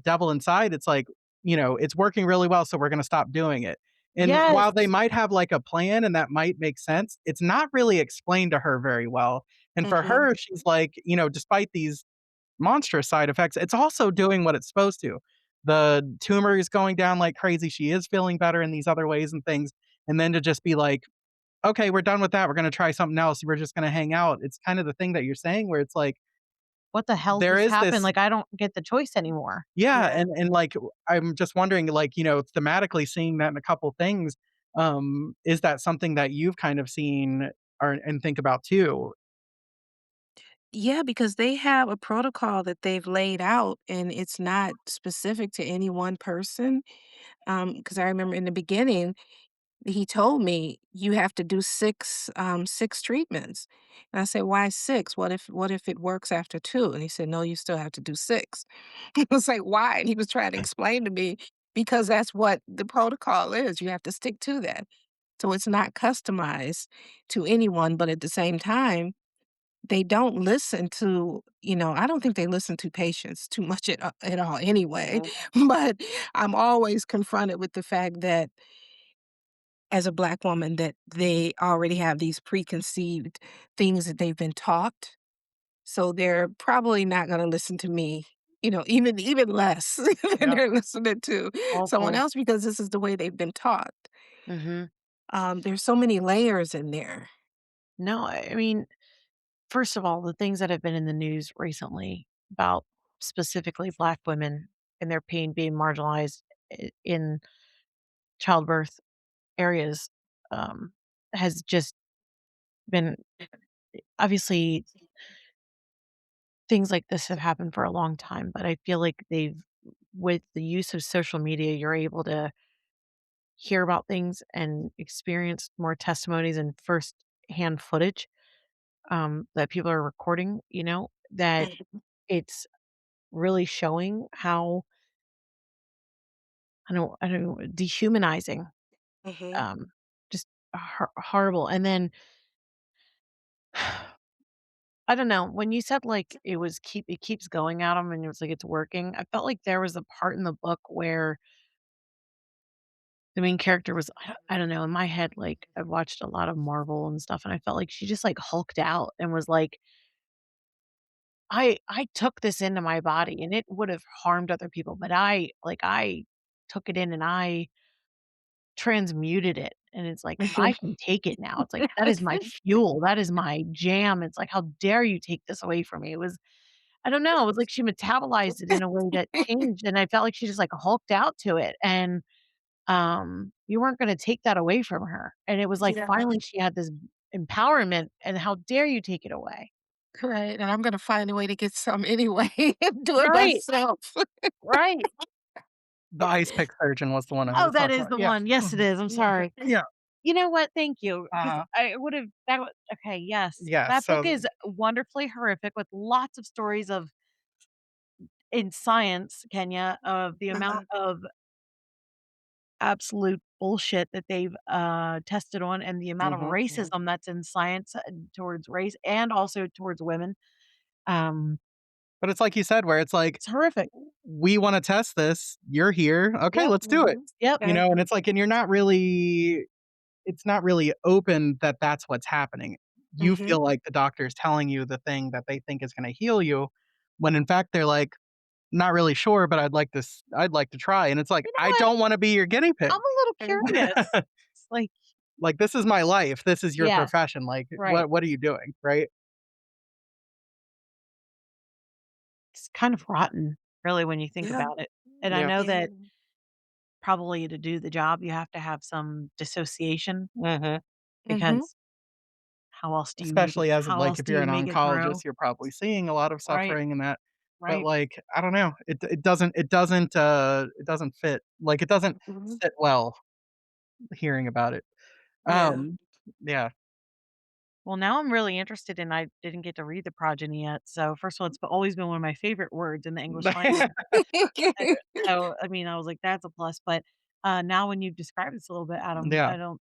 Devil Inside, it's like, it's working really well, so we're going to stop doing it. And Yes. while they might have, like, a plan and that might make sense, it's not really explained to her very well. And for Mhm. her, she's like, despite these monstrous side effects, it's also doing what it's supposed to. The tumor is going down like crazy, she is feeling better in these other ways and things, and then to just be like, "Okay, we're done with that, we're gonna try something else, we're just gonna hang out." It's kind of the thing that you're saying where it's like, What the hell there just is happened? this. Like, I don't get the choice anymore. Yeah, Yeah. and, like, I'm just wondering, like, thematically seeing that in a couple things, is that something that you've kind of seen or and think about too? Yeah, because they have a protocol that they've laid out, and it's not specific to any one person. Because I remember in the beginning, he told me, "You have to do 6 treatments." And I said, "Why 6? What if it works after 2?" And he said, "No, you still have to do 6." I was like, "Why?" And he was trying to explain to me, because that's what the protocol is, you have to stick to that. So it's not customized to anyone, but at the same time, they don't listen to, I don't think they listen to patients too much at all anyway, Mhm. but I'm always confronted with the fact that, as a Black woman, that they already have these preconceived things that they've been taught, so they're probably not gonna listen to me, even less than Yeah. they're listening to someone Awful. else, because this is the way they've been taught. Mhm. There's so many layers in there. No, I mean, first of all, the things that have been in the news recently about specifically Black women and their pain being marginalized in childbirth areas, um, has just been obviously things like this have happened for a long time, but I feel like with the use of social media, you're able to hear about things and experience more testimonies and first-hand footage, that people are recording, that Mhm, it's really showing how I don't know, dehumanizing, mhm, um, just horrible, and then I don't know, when you said, like, it keeps going at 'em and it was like it's working, I felt like there was a part in the book where the main character was I don't know, in my head, like, I've watched a lot of Marvel and stuff, and I felt like she just, like, hulked out and was like, I took this into my body, and it would have harmed other people, but I took it in and I transmuted it, and it's like, I mhm. can take it now." It's like, "That is my fuel, that is my jam." It's like, "How dare you take this away from me?" It was I don't know, it was like she metabolized it in a way that changed, and I felt like she just, like, hulked out to it, and, you weren't gonna take that away from her, and it was like Yeah, finally she had this empowerment, and how dare you take it away? right, and I'm gonna find a way to get some anyway and do it Right, myself. right. The ice pick surgeon was the one I Oh, was that talking is about. the Yeah. one. Yes, it Mhm. is, I'm sorry. Yeah. You know what? Thank you, because Uh-huh. I would've that wa okay, yes. Yeah, That book so is wonderfully horrific with lots of stories of in science, Kenya, of the amount Mhm, of absolute bullshit that they've, tested on and the amount of mhm. racism that's in science, towards race and also towards women. Um, But it's like you said, where it's like, it's horrific. "We wanna test this, you're here, okay, Yep, let's do it." mhm. Yeah, And it's like and it's not really open that that's what's happening. You mhm. feel like the doctor's telling you the thing that they think is gonna heal you, when in fact they're like, "Not really sure, but I'd like to try." And it's like, You know "I what? don't wanna be your guinea I'm pig." a little Mhm. curious. It's like Like, this is my life, this is your yes, profession, like, right. what are you doing, right? It's kind of rotten, really, when you think Yeah, about it. And I Yeah. know yeah. that probably to do the job, you have to have some dissociation Mhm. Mhm. because how else do you make it Especially as how else if do you're you an make it grow? oncologist, you're probably seeing a lot of Right, suffering and that, but, right. like, I don't know, it doesn't fit, like, it doesn't Mhm. sit well hearing about it. Yeah. Um, yeah. Well, now I'm really interested and I didn't get to read The Progeny yet. So, first of all, always been one of my favorite words in the English language. Uh, so, I mean, I was like, "That's a plus," but, now when you've described this a little bit, Adam, Yeah. I don't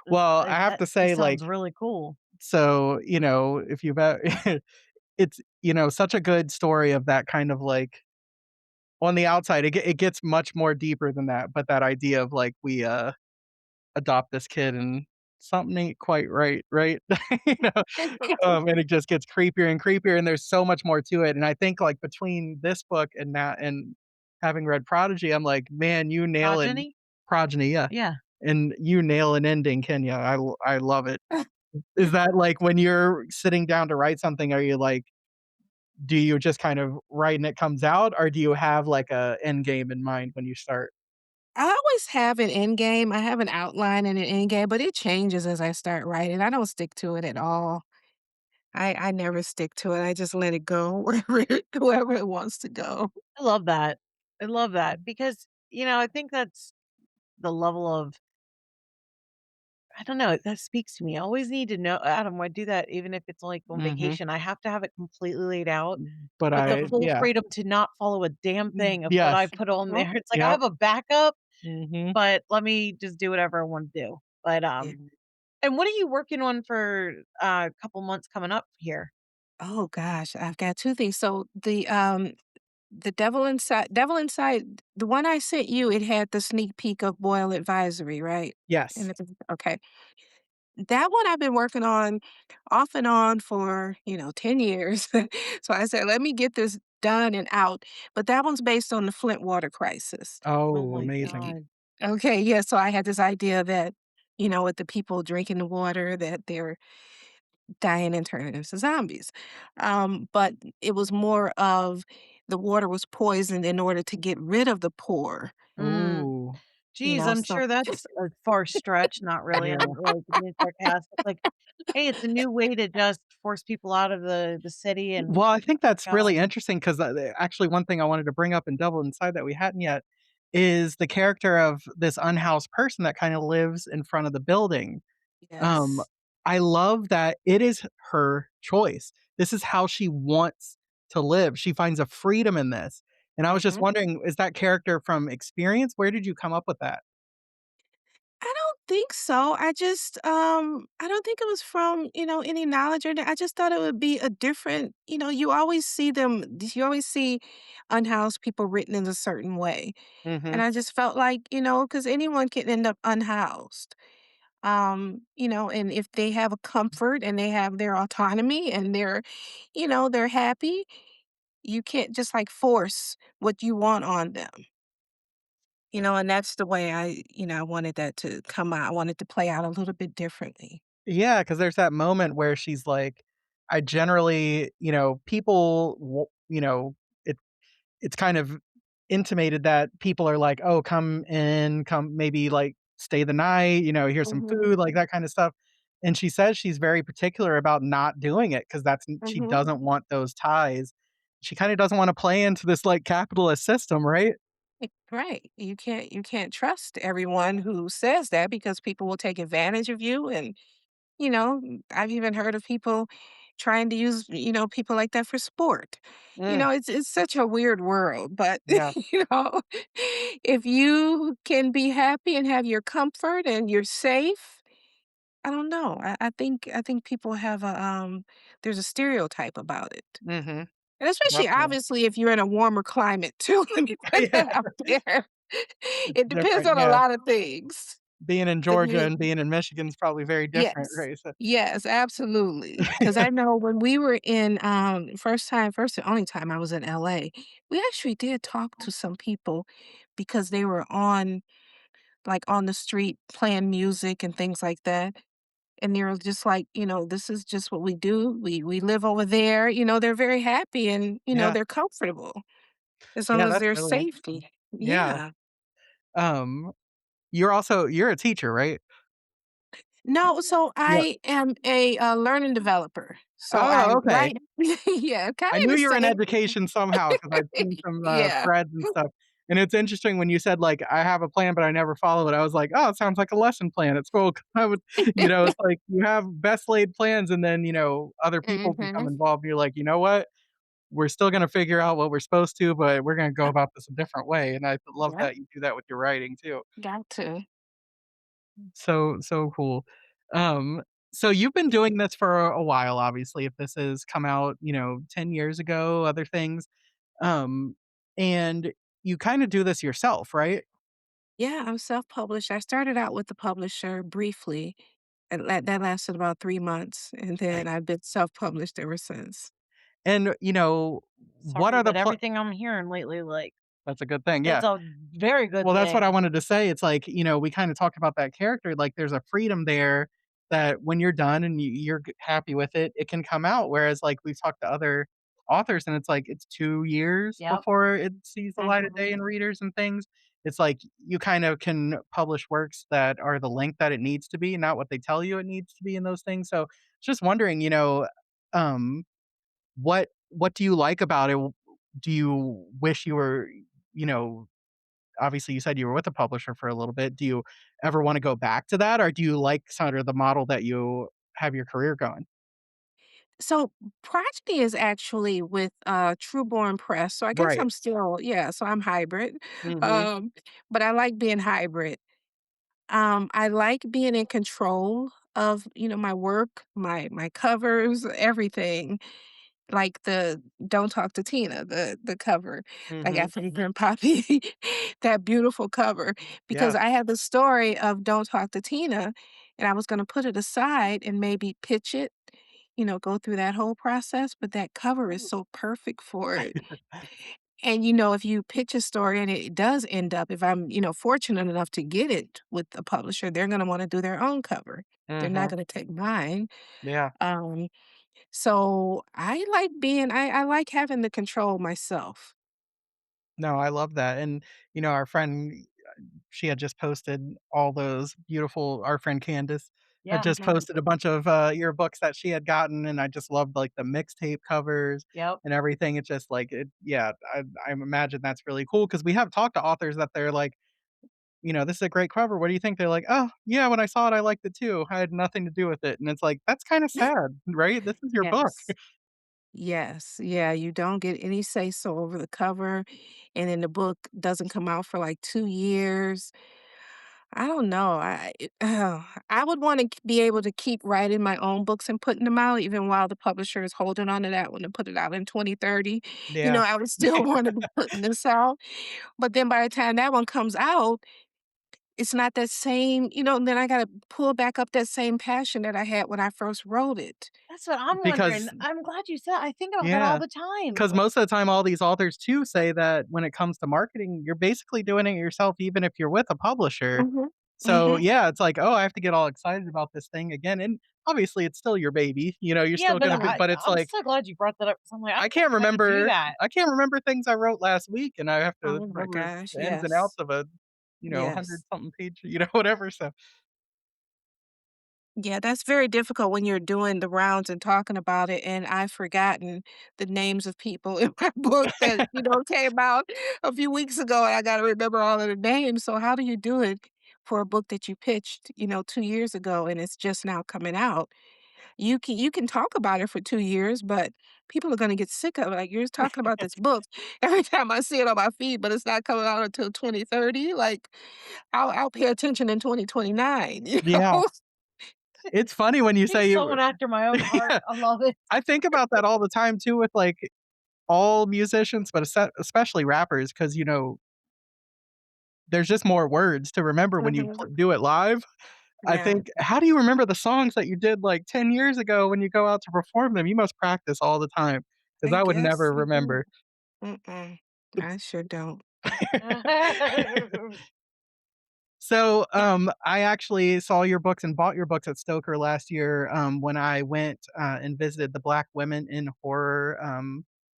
Well, I have that to this say, sounds like, really cool. so, if you've it's, such a good story of that kind of, like on the outside, it gets much more deeper than that, but that idea of, like, adopt this kid and something ain't quite right, right? You know? And it just gets creepier and creepier, and there's so much more to it, and I think, like, between this book and that and having read Prodigy, I'm like, "Man, you nail it." Progeny? Progeny, yeah, Yeah. and you nail an ending, Kenya. I love it. Is that, like, when you're sitting down to write something, are you, like do you just kind of write and it comes out, or do you have, like, a end game in mind when you start? I always have an end game. I have an outline and an end game, but it changes as I start writing. I don't stick to it at all. I never stick to it. I just let it go wherever it wants to go. I love that. I love that because, I think that's the level of I don't know, that speaks to me. I always need to know Adam, I do that even if it's, like, on Mhm. vacation. I have to have it completely laid out But with the I full yeah. freedom to not follow a damn thing of what Yes. I put on Mhm. there. It's like I Yep. have a backup, Mhm. but let me just do whatever I wanna do. But, Yeah. and what are you working on for, a couple months coming up here? Oh gosh, I've got 2 things. So the Devil Inside, the one I sent you, it had the sneak peek of Boyle Advisory, right? And Yes. it's okay. That one I've been working on off and on for, 10 years. So I said, "Let me get this done and out." But that one's based on the Flint water crisis. Oh Oh, my amazing. Y god. Okay, yeah, so I had this idea that, with the people drinking the water, that they're dying and turning into zombies. But it was more of the water was poisoned in order to get rid of the poor, Mm. Ooh. Geez, I'm so sure that's a far stretch, not really, Yeah. I'm, like, being sarcastic, like, "Hey, it's a new way to just force people out of the city and Well, I think that's go." really interesting 'cause, actually one thing I wanted to bring up in Devil Inside that we hadn't yet is the character of this unhoused person that kinda lives in front of the building. Um, Yes. I love that it is her choice. This is how she wants to live. She finds a freedom in this, and I was just Mhm. wondering, is that character from experience? Where did you come up with that? I don't think so. I don't think it was from, any knowledge or I just thought it would be a different, you always see unhoused people written in a certain way. And Mhm. I just felt like, because anyone can end up unhoused. And if they have a comfort and they have their autonomy and they're happy, you can't just like force what you want on them. And that's the way I wanted that to come out. I wanted to play out a little bit differently. Yeah, because there's that moment where she's like, I generally, people, it it's kind of intimated that people are like, "Oh, come in, come maybe, like, stay the night, here's some Mhm. food," like, that kinda stuff, and she says she's very particular about not doing it because she Mhm. doesn't want those ties. She kinda doesn't wanna play into this, like, capitalist system, right? Right. You can't trust everyone who says that because people will take advantage of you and I've even heard of people trying to use, people like that for sport. Mm, It's such a weird world, but yeah, if you can be happy and have your comfort and you're safe, I don't know. I think people have there's a stereotype about it. mhm, And especially definitely. obviously if you're in a warmer climate too. Let me put Yeah, that out there. it's It depends different, on a yeah. lot of things. Being in But Georgia and being in Michigan is probably very different, yes. right? So Yes, absolutely. Because I know when we were in, first and only time I was in LA, we actually did talk to some people because they were on the street playing music and things like that. And they were just like, "This is just what we do. We live over there." They're very happy and, yeah, they're comfortable as long yeah, as that's there's really interesting. safety. Yeah, Yeah. um, you're a teacher, right? No, so Yeah. I am a, learning developer. So I Oh, okay. write yeah, kinda I in knew the you were in same education somehow because 'cause I've seen some, yeah. threads and stuff, and it's interesting when you said, like, "I have a plan, but I never follow it." I was like, "Oh, it sounds like a lesson plan at school." 'Cause I would it's like you have best laid plans and then, other people become Mhm. involved, and you're like, "You know what? We're still gonna figure out what we're supposed to, but we're gonna go Yep, about this a different way," and I love yep, that you do that with your writing too. got to. So cool. Um, so you've been doing this for a while, obviously, if this has come out, 10 years ago, other things. Um, and you kinda do this yourself, right? Yeah, I'm self-published. I started out with the publisher briefly, and that lasted about 3 months, and then I've been self-published ever since. And, what Sorry, are the but pla everything I'm hearing lately, like, That's a good thing, it's yeah. a very good Well, that's what I thing. wanted to say. It's like, we kinda talked about that character, like, there's a freedom there that when you're done and you're happy with it, it can come out, whereas, like, we've talked to other authors, and it's like, it's 2 years Yep. before it sees the light of day Mhm. in readers and things. It's like, you kind of can publish works that are the length that it needs to be, not what they tell you it needs to be in those things, so, just wondering, um, what do you like about it? Do you wish you were, you know obviously you said you were with a publisher for a little bit. Do you ever wanna go back to that, or do you like sort of the model that you have your career going? So, Prodigy is actually with, Trueborn Press, so I guess Right. I'm still yeah, so I'm hybrid, Mhm. um, but I like being hybrid. I like being in control of, my work, my covers, everything. Like the "Don't Talk to Tina," the cover that I got Mhm. from Grandpappy, that beautiful cover, because Yeah. I had the story of "Don't Talk to Tina," and I was gonna put it aside and maybe pitch it, go through that whole process, but that cover is so perfect for it. And, if you pitch a story and it does end up if I'm, fortunate enough to get it with the publisher, they're gonna wanna do their own cover. They're not Mhm. gonna take mine. Yeah. Um, so I like having the control myself. No, I love that, and, our friend, she had just posted all those beautiful our friend Candace had Yeah. just posted a bunch of, your books that she had gotten, and I just loved, like, the mixtape covers Yep. and everything. It's just like it yeah, I imagine that's really cool because we have talked to authors that they're like, "This is a great cover. What do you think?" They're like, "Oh, yeah, when I saw it, I liked it too. I had nothing to do with it." And it's like, that's kinda sad, right? This is your book. Yes. Yes. Yeah, you don't get any say so over the cover, and then the book doesn't come out for like 2 years. I don't know. I would wanna be able to keep writing my own books and putting them out even while the publisher is holding on to that one to put it out in 2030. Yeah. I would still wanna be putting this out, but then by the time that one comes out, it's not that same and then I gotta pull back up that same passion that I had when I first wrote it. That's what I'm wondering. Because I'm glad you said I think about that all yeah. the time. 'Cause most of the time, all these authors too say that when it comes to marketing, you're basically doing it yourself even if you're with a publisher. Mhm. So, Mhm. yeah, it's like, "Oh, I have to get all excited about this thing again," and obviously, it's still your baby, you're Yeah, still but gonna be but it's I'm like, so glad you brought that up 'cause I'm like, I I don't know can't if I could do remember that. I can't remember things I wrote last week, and I have to Oh my remember gosh, the ins and outs yes. of a, 100 Yes. something page, whatever, so Yeah, that's very difficult when you're doing the rounds and talking about it, and I've forgotten the names of people in my book that, came out a few weeks ago, and I gotta remember all of the names, so how do you do it for a book that you pitched, 2 years ago and it's just now coming out? You can talk about it for 2 years, but people are gonna get sick of it, like, "You're talking about this book every time I see it on my feed, but it's not coming out until 2030." Like, I'll pay attention in 2029, yeah. It's funny when you He's say you someone after my own heart. yeah, I love it. I think about that all the time too with, like, all musicians, but especially rappers, 'cause, there's just more words to remember when you Mhm. do it live. I Yeah. think how do you remember the songs that you did, like, 10 years ago when you go out to perform them? You must practice all the time, because I I would guess never I do. remember. Mm-mm. I sure don't. So, Yeah. I actually saw your books and bought your books at Stoker last year, when I went, and visited the Black Women in Horror,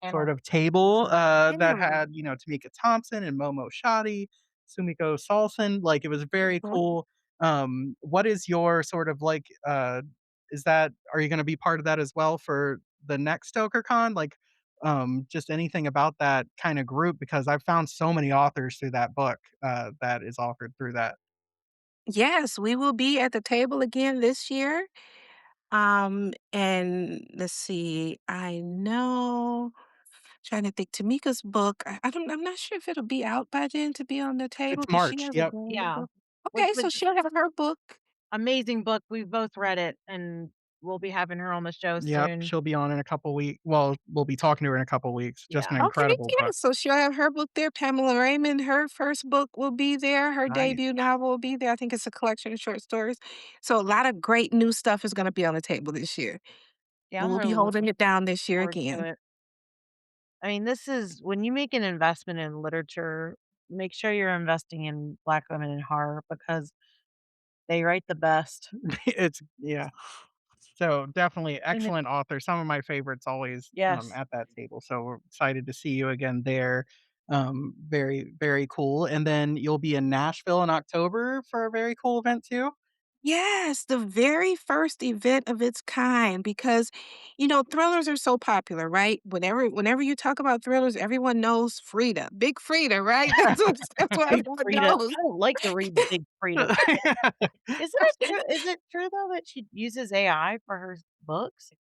sort Panel. of table, that Yeah. had, Tamika Thompson and Momo Shadi, Sumiko Salson, like, it was very Mhm. cool. What is your sort of, like, is that are you gonna be part of that as well for the next StokerCon? Like, just anything about that kinda group because I've found so many authors through that book, that is offered through that. Yes, we will be at the table again this year. And let's see, I know trying to think Tamika's book, I'm not sure if it'll be out by then to be on the table It's because she March, has a yep. brand new Yeah. book. Which Okay, so was she'll have her book. amazing book. We've both read it and we'll be having her on the show Yep, soon. she'll be on in a couple well, we'll be talking to her in a couple weeks. Just Yeah. an Okay, incredible yeah, book. so she'll have her book there. Pamela Raymond, her first book will be there. Her Nice. debut novel will be there. I think it's a collection of short stories. So a lot of great new stuff is gonna be on the table this year. Yeah, But I'm we'll be really holding looking it down this year forward to again. it. I mean, this is when you make an investment in literature, make sure you're investing in Black women in horror because they write the best. It's yeah. So, definitely And it excellent author, some of my favorites always, yes. at that table, so we're excited to see you again there. Very, very cool, and then you'll be in Nashville in October for a very cool event too? Yes, the very first event of its kind because, thrillers are so popular, right? Whenever you talk about thrillers, everyone knows Frida, Big Frida, right? That's what Big everyone Frida. knows. I don't like to read Big Frida. Isn't it true is it true though that she uses AI for her books?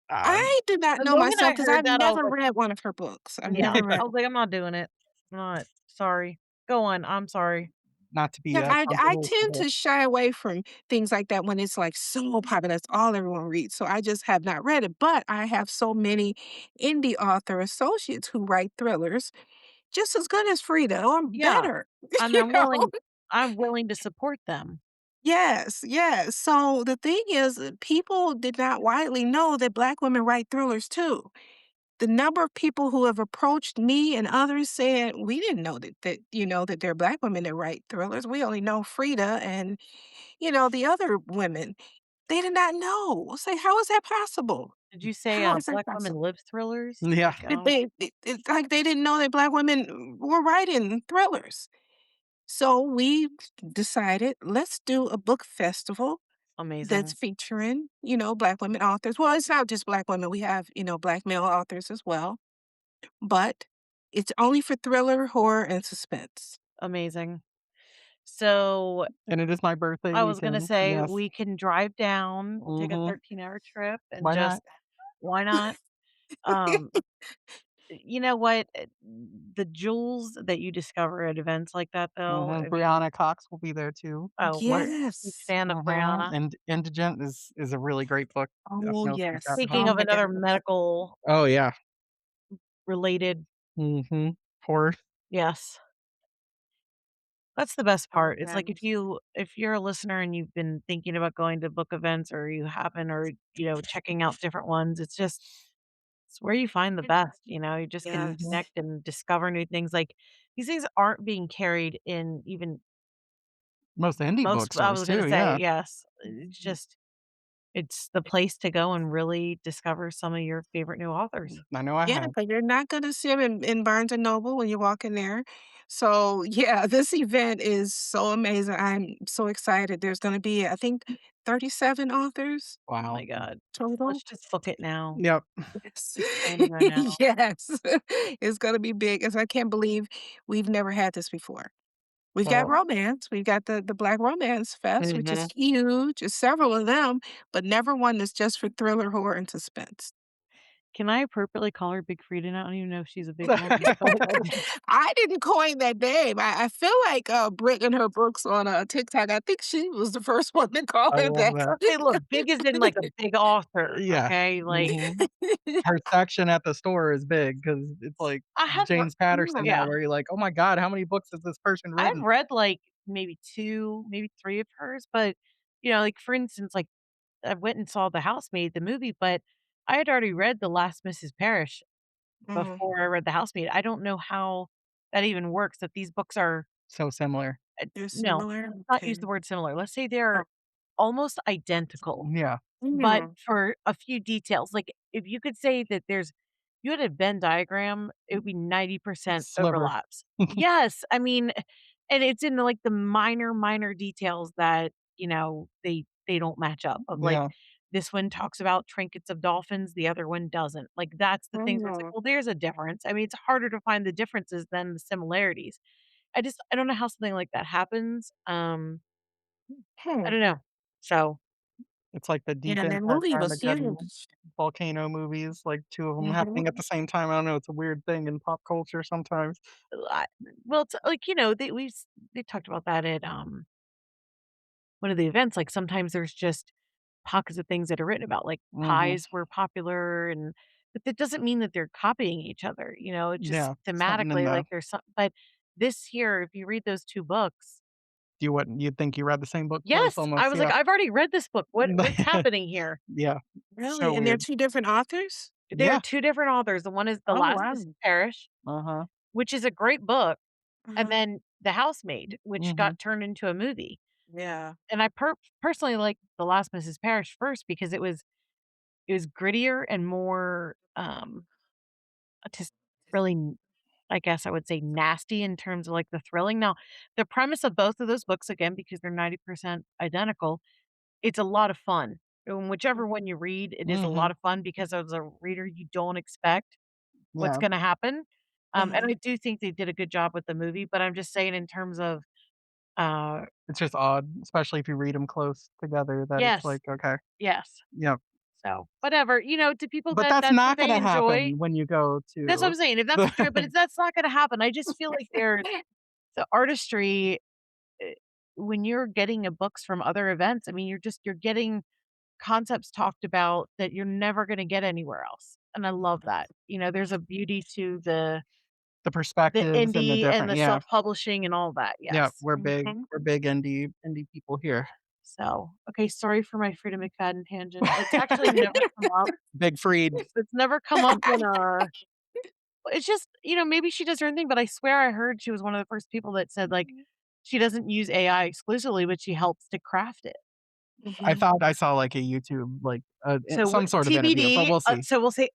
Um, I did not The know moment myself I because heard I've that, I was never like, read one of her books. I've yeah. never read I was one. like, "I'm not doing it. I'm not. Sorry. Go on. I'm sorry." not to be, Yeah, I controversial tend here. to shy away from things like that when it's, like, so popular, that's all everyone reads, so I just have not read it, but I have so many indie author associates who write thrillers just as good as Frida or Yeah, better, and you know? I'm willing to support them. Yes, yes, so the thing is, people did not widely know that Black women write thrillers too. The number of people who have approached me and others said, "We didn't know that there are Black women that write thrillers, we only know Frida and" the other women, they did not know. I say, "How is that possible? Did you say, How is that Black women possible?" live thrillers? Yeah, Like, It's like they didn't know that Black women were writing thrillers. So we decided, let's do a book festival that's amazing, featuring, Black women authors. Well, it's not just Black women. We have, Black male authors as well, but it's only for thriller, horror, and suspense. amazing. So, and it is my birthday I was gonna weekend, say yes. we can drive down, we'll take a Mhm. 13-hour trip and Why not? just why not? Um, you know what? The jewels that you discover at events like that, though, Mhm, I mean, Brianna Cox will be there too. oh, we're a huge Yes. fan of Mhm, Brianna. and Indigent is a really great book. Oh, Definitely keep that yes. in Speaking Oh mind. of my another goodness. medical Oh, yeah. related Mhm. Horror. yes. That's the best Oh, part. It's like yes. if you're a listener and you've been thinking about going to book events or you happen or, checking out different ones, it's where you find the best, you just can Yes. connect and discover new things. Like these things aren't being carried in even Most indie most I bookstores was gonna too, say, yeah. yes. It's the place to go and really discover some of your favorite new authors. I know I Yeah, have. because 'cause you're not gonna see 'em in Barnes& and Noble when you walk in there. So, yeah, this event is so amazing. I'm so excited. There's gonna be, I think, 37 authors Oh my Wow. god. total. Let's just book it now. Yep. Yes. It's time to go now. Yes. It's gonna be big, as I can't believe we've never had this before. We've got Well romance. We've got the Black Romance Fest, which is mhm. huge. There's several of them, but never one that's just for thriller, horror, and suspense. Can I appropriately call her Big Frida? I don't even know if she's a big woman, but I just I didn't coin that name. I feel like, Brit in her books on, TikTok, I think she was the first one to call I it love that. that. hey, look, big as in like a big author, Yeah. okay? Like, Mhm. Her section at the store is big because it's like I have r James Patterson Yeah. now yeah, where you're like, "Oh my god, how many books has this person I've written?" read, like, maybe 2, maybe 3 of hers, but, like, for instance, like, I went and saw The Housemaid, the movie, but I had already read The Last Mrs. Parrish Mhm. before I read The Housemaid. I don't know how that even works, that these books are So similar. They're no, similar? let's not use Okay. the word similar. Let's say Oh. they're almost identical. Yeah. But Mhm. for a few details, like, if you could say that you had a Venn diagram, it would be 90% Sliver. overlaps. Yes, I mean, and it's in, like, the minor, minor details that, they don't match up of, like, Yeah. this one talks about trinkets of dolphins, the other one doesn't. Like, that's the things where it's like, Mhm. well, there's a difference. I mean, it's harder to find the differences than the similarities. I don't know how something like that happens, I Hmm. don't know. So, It's like the Deep Yeah, that Impact movie was Armageddon huge. volcano movies, like 2 of them happening at Mhm. the same time. I don't know, it's a weird thing in pop culture sometimes. I well, it's like, they talked about that at, one of the events, like, sometimes there's just pockets of things that are written about, like Mhm. pies were popular and but that doesn't mean that they're copying each other, it's just Yeah, something in thematically the like there's some but this here, if you read those 2 books do you what you'd think you read the same book twice yes, I almost, was like, yeah. "I've already read this book. What's happening here?" Yeah, so Really? And they're weird. 2 different authors? There are Yeah, 2 different authors. The one is The Oh, Last wow. Mrs. Parrish, uh-huh, which is a great book, and Uh-huh. then The Housemaid, which mhm, got turned into a movie. Yeah. And I personally like The Last Mrs. Parrish first because it was grittier and more, just really, I guess I would say nasty in terms of, like, the thrilling. Now, the premise of both of those books, again, because they're 90% identical, it's a lot of fun. And whichever one you read, it is a lot mhm, of fun because as a reader, you don't expect what's yeah, gonna happen. And Uh-huh. I do think they did a good job with the movie, but I'm just saying in terms of, uh it's just odd, especially if you read them close together that it's yes, like, okay, yes. yep. So, whatever, to people But that that's that's what not they gonna enjoy, happen when you go that's what to I'm saying. If that's what you're but the it's that's not gonna happen. I just feel like there's the artistry, eh, when you're getting, books from other events, I mean, you're getting concepts talked about that you're never gonna get anywhere else, and I love that. There's a beauty to the the perspectives and the indie and different the yeah, self-publishing and all that, yeah, yes. Mhm. we're big indie people here. So, okay, sorry for my Frida McFadden tangent. It's actually never come up. Big Freed. It's never come up in, it's just, maybe she does her own thing, but I swear I heard she was one of the first people that said, like, she doesn't use AI exclusively, but she helps to craft it. I Mhm. thought I saw, like, a YouTube, like, So, some sort of interview, but TBD, we'll see. so we'll say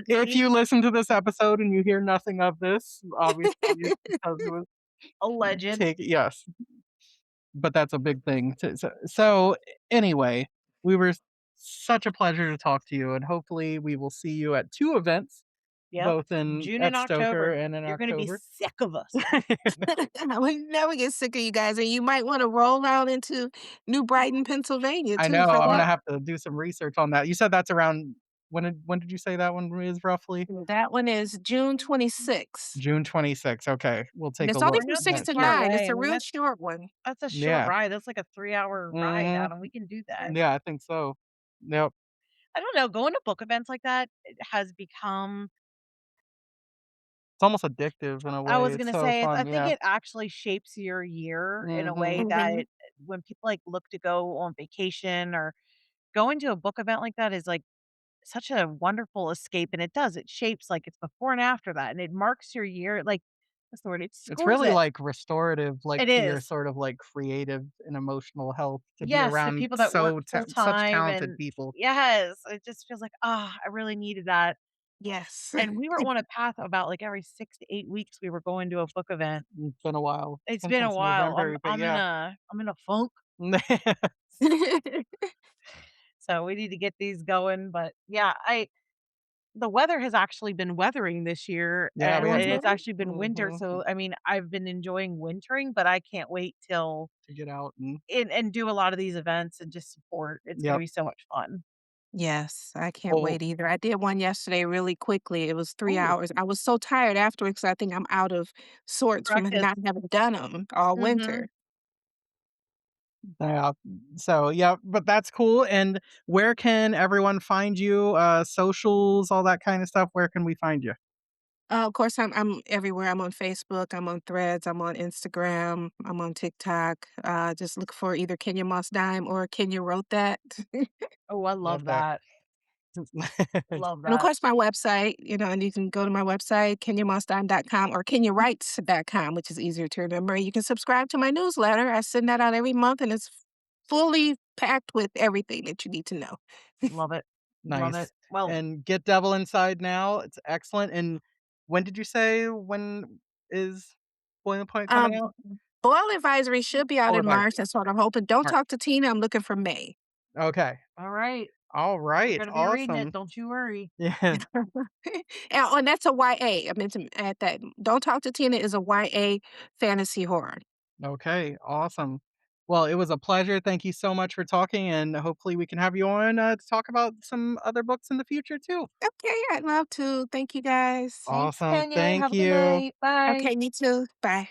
If allegedly, you listen to this episode and you hear nothing of this, obviously it's because it was alleged. take yes, but that's a big thing to so anyway, we were such a pleasure to talk to you, and hopefully we will see you at 2 events, Yep, both in June and at Stoker October. and in You're gonna be October. sick of us. We never get sick of you guys, and you might wanna roll out into New Brighton, Pennsylvania I too know, for I'm gonna that. have to do some research on that. You said that's around when did you say that one is roughly? That one is June 26th, June 26th, okay, we'll and take a it's only look I from know it's at 6 not that to far too. 9. It's away. I a mean, real short one. that's a short Yeah, ride. That's like a 3-hour ride, mhm, Adam. We can do that. yeah, I think so. Yep, I don't know, going to book events like that, it has become it's almost addictive in a I way, was it's gonna so say, I fun, think yeah. it actually shapes your year in a way Mhm, that Mhm. when people, like, look to go on vacation or going to a book event like that is, like, such a wonderful escape, and it does, it shapes, like, it's before and after that, and it marks your year, like, what's the word? It it's scores really, it. like, restorative, like, It to your is. sort of, like, creative and emotional health to be Yes, the around people that work full such time talented and people. yes, it just feels like, "Ah, I really needed that." Yes. And we were on a path about, like, every 6 to 8 weeks, we were going to a book event. It's been a while. It's It's been been a since while. I'm November, but I'm in yeah. a funk, so we need to get these going, but yeah, I the weather has actually been weathering this year, Yeah, we and had it's some Mhm. actually been winter, mhm, so, I mean, I've been enjoying wintering, but I can't wait till to get out and and do a lot of these events and just support. It's gonna yep. be so much fun. Yes, I can't Well wait either. I did one yesterday really quickly. It was 3 oh, hours. I was so tired afterwards 'cause I think I'm out of sorts from Practice. not having done them all Mhm. winter. yeah. So, yeah, but that's cool, and where can everyone find you, socials, all that kinda stuff? Where can we find you? Of course, I'm everywhere. I'm on Facebook, I'm on Threads, I'm on Instagram, I'm on TikTok. Just look for either Kenya Moss-Dyme or Kenya Wrote That. Oh, I love Okay. that. Love And of that. course, my website, and you can go to my website, kenyamossdime.com or kenyawrites.com, which is easier to remember. You can subscribe to my newsletter. I send that out every month, and it's fully packed with everything that you need to know. Love it. Love it. Nice. Well, And Get Devil Inside Now, it's excellent, and when did you say when is Boiling Point coming Um, out? Boil Advisory should be out Oh, in March. Advisory, That's what I'm hoping. Don't March. Talk to Tina. I'm looking for May. Okay. alright. We're Alright, gonna be reading it, awesome. don't you worry. Yeah, And that's a YA. I meant to add that. Don't Talk to Tina is a YA fantasy horror. okay, awesome. Well, it was a pleasure, thank you so much for talking, and hopefully we can have you on, to talk about some other books in the future too. Okay, I'd love to. Thank you guys. Thanks, Awesome, Kenya. thank Have a good you. night. Bye. Okay, me too. Bye.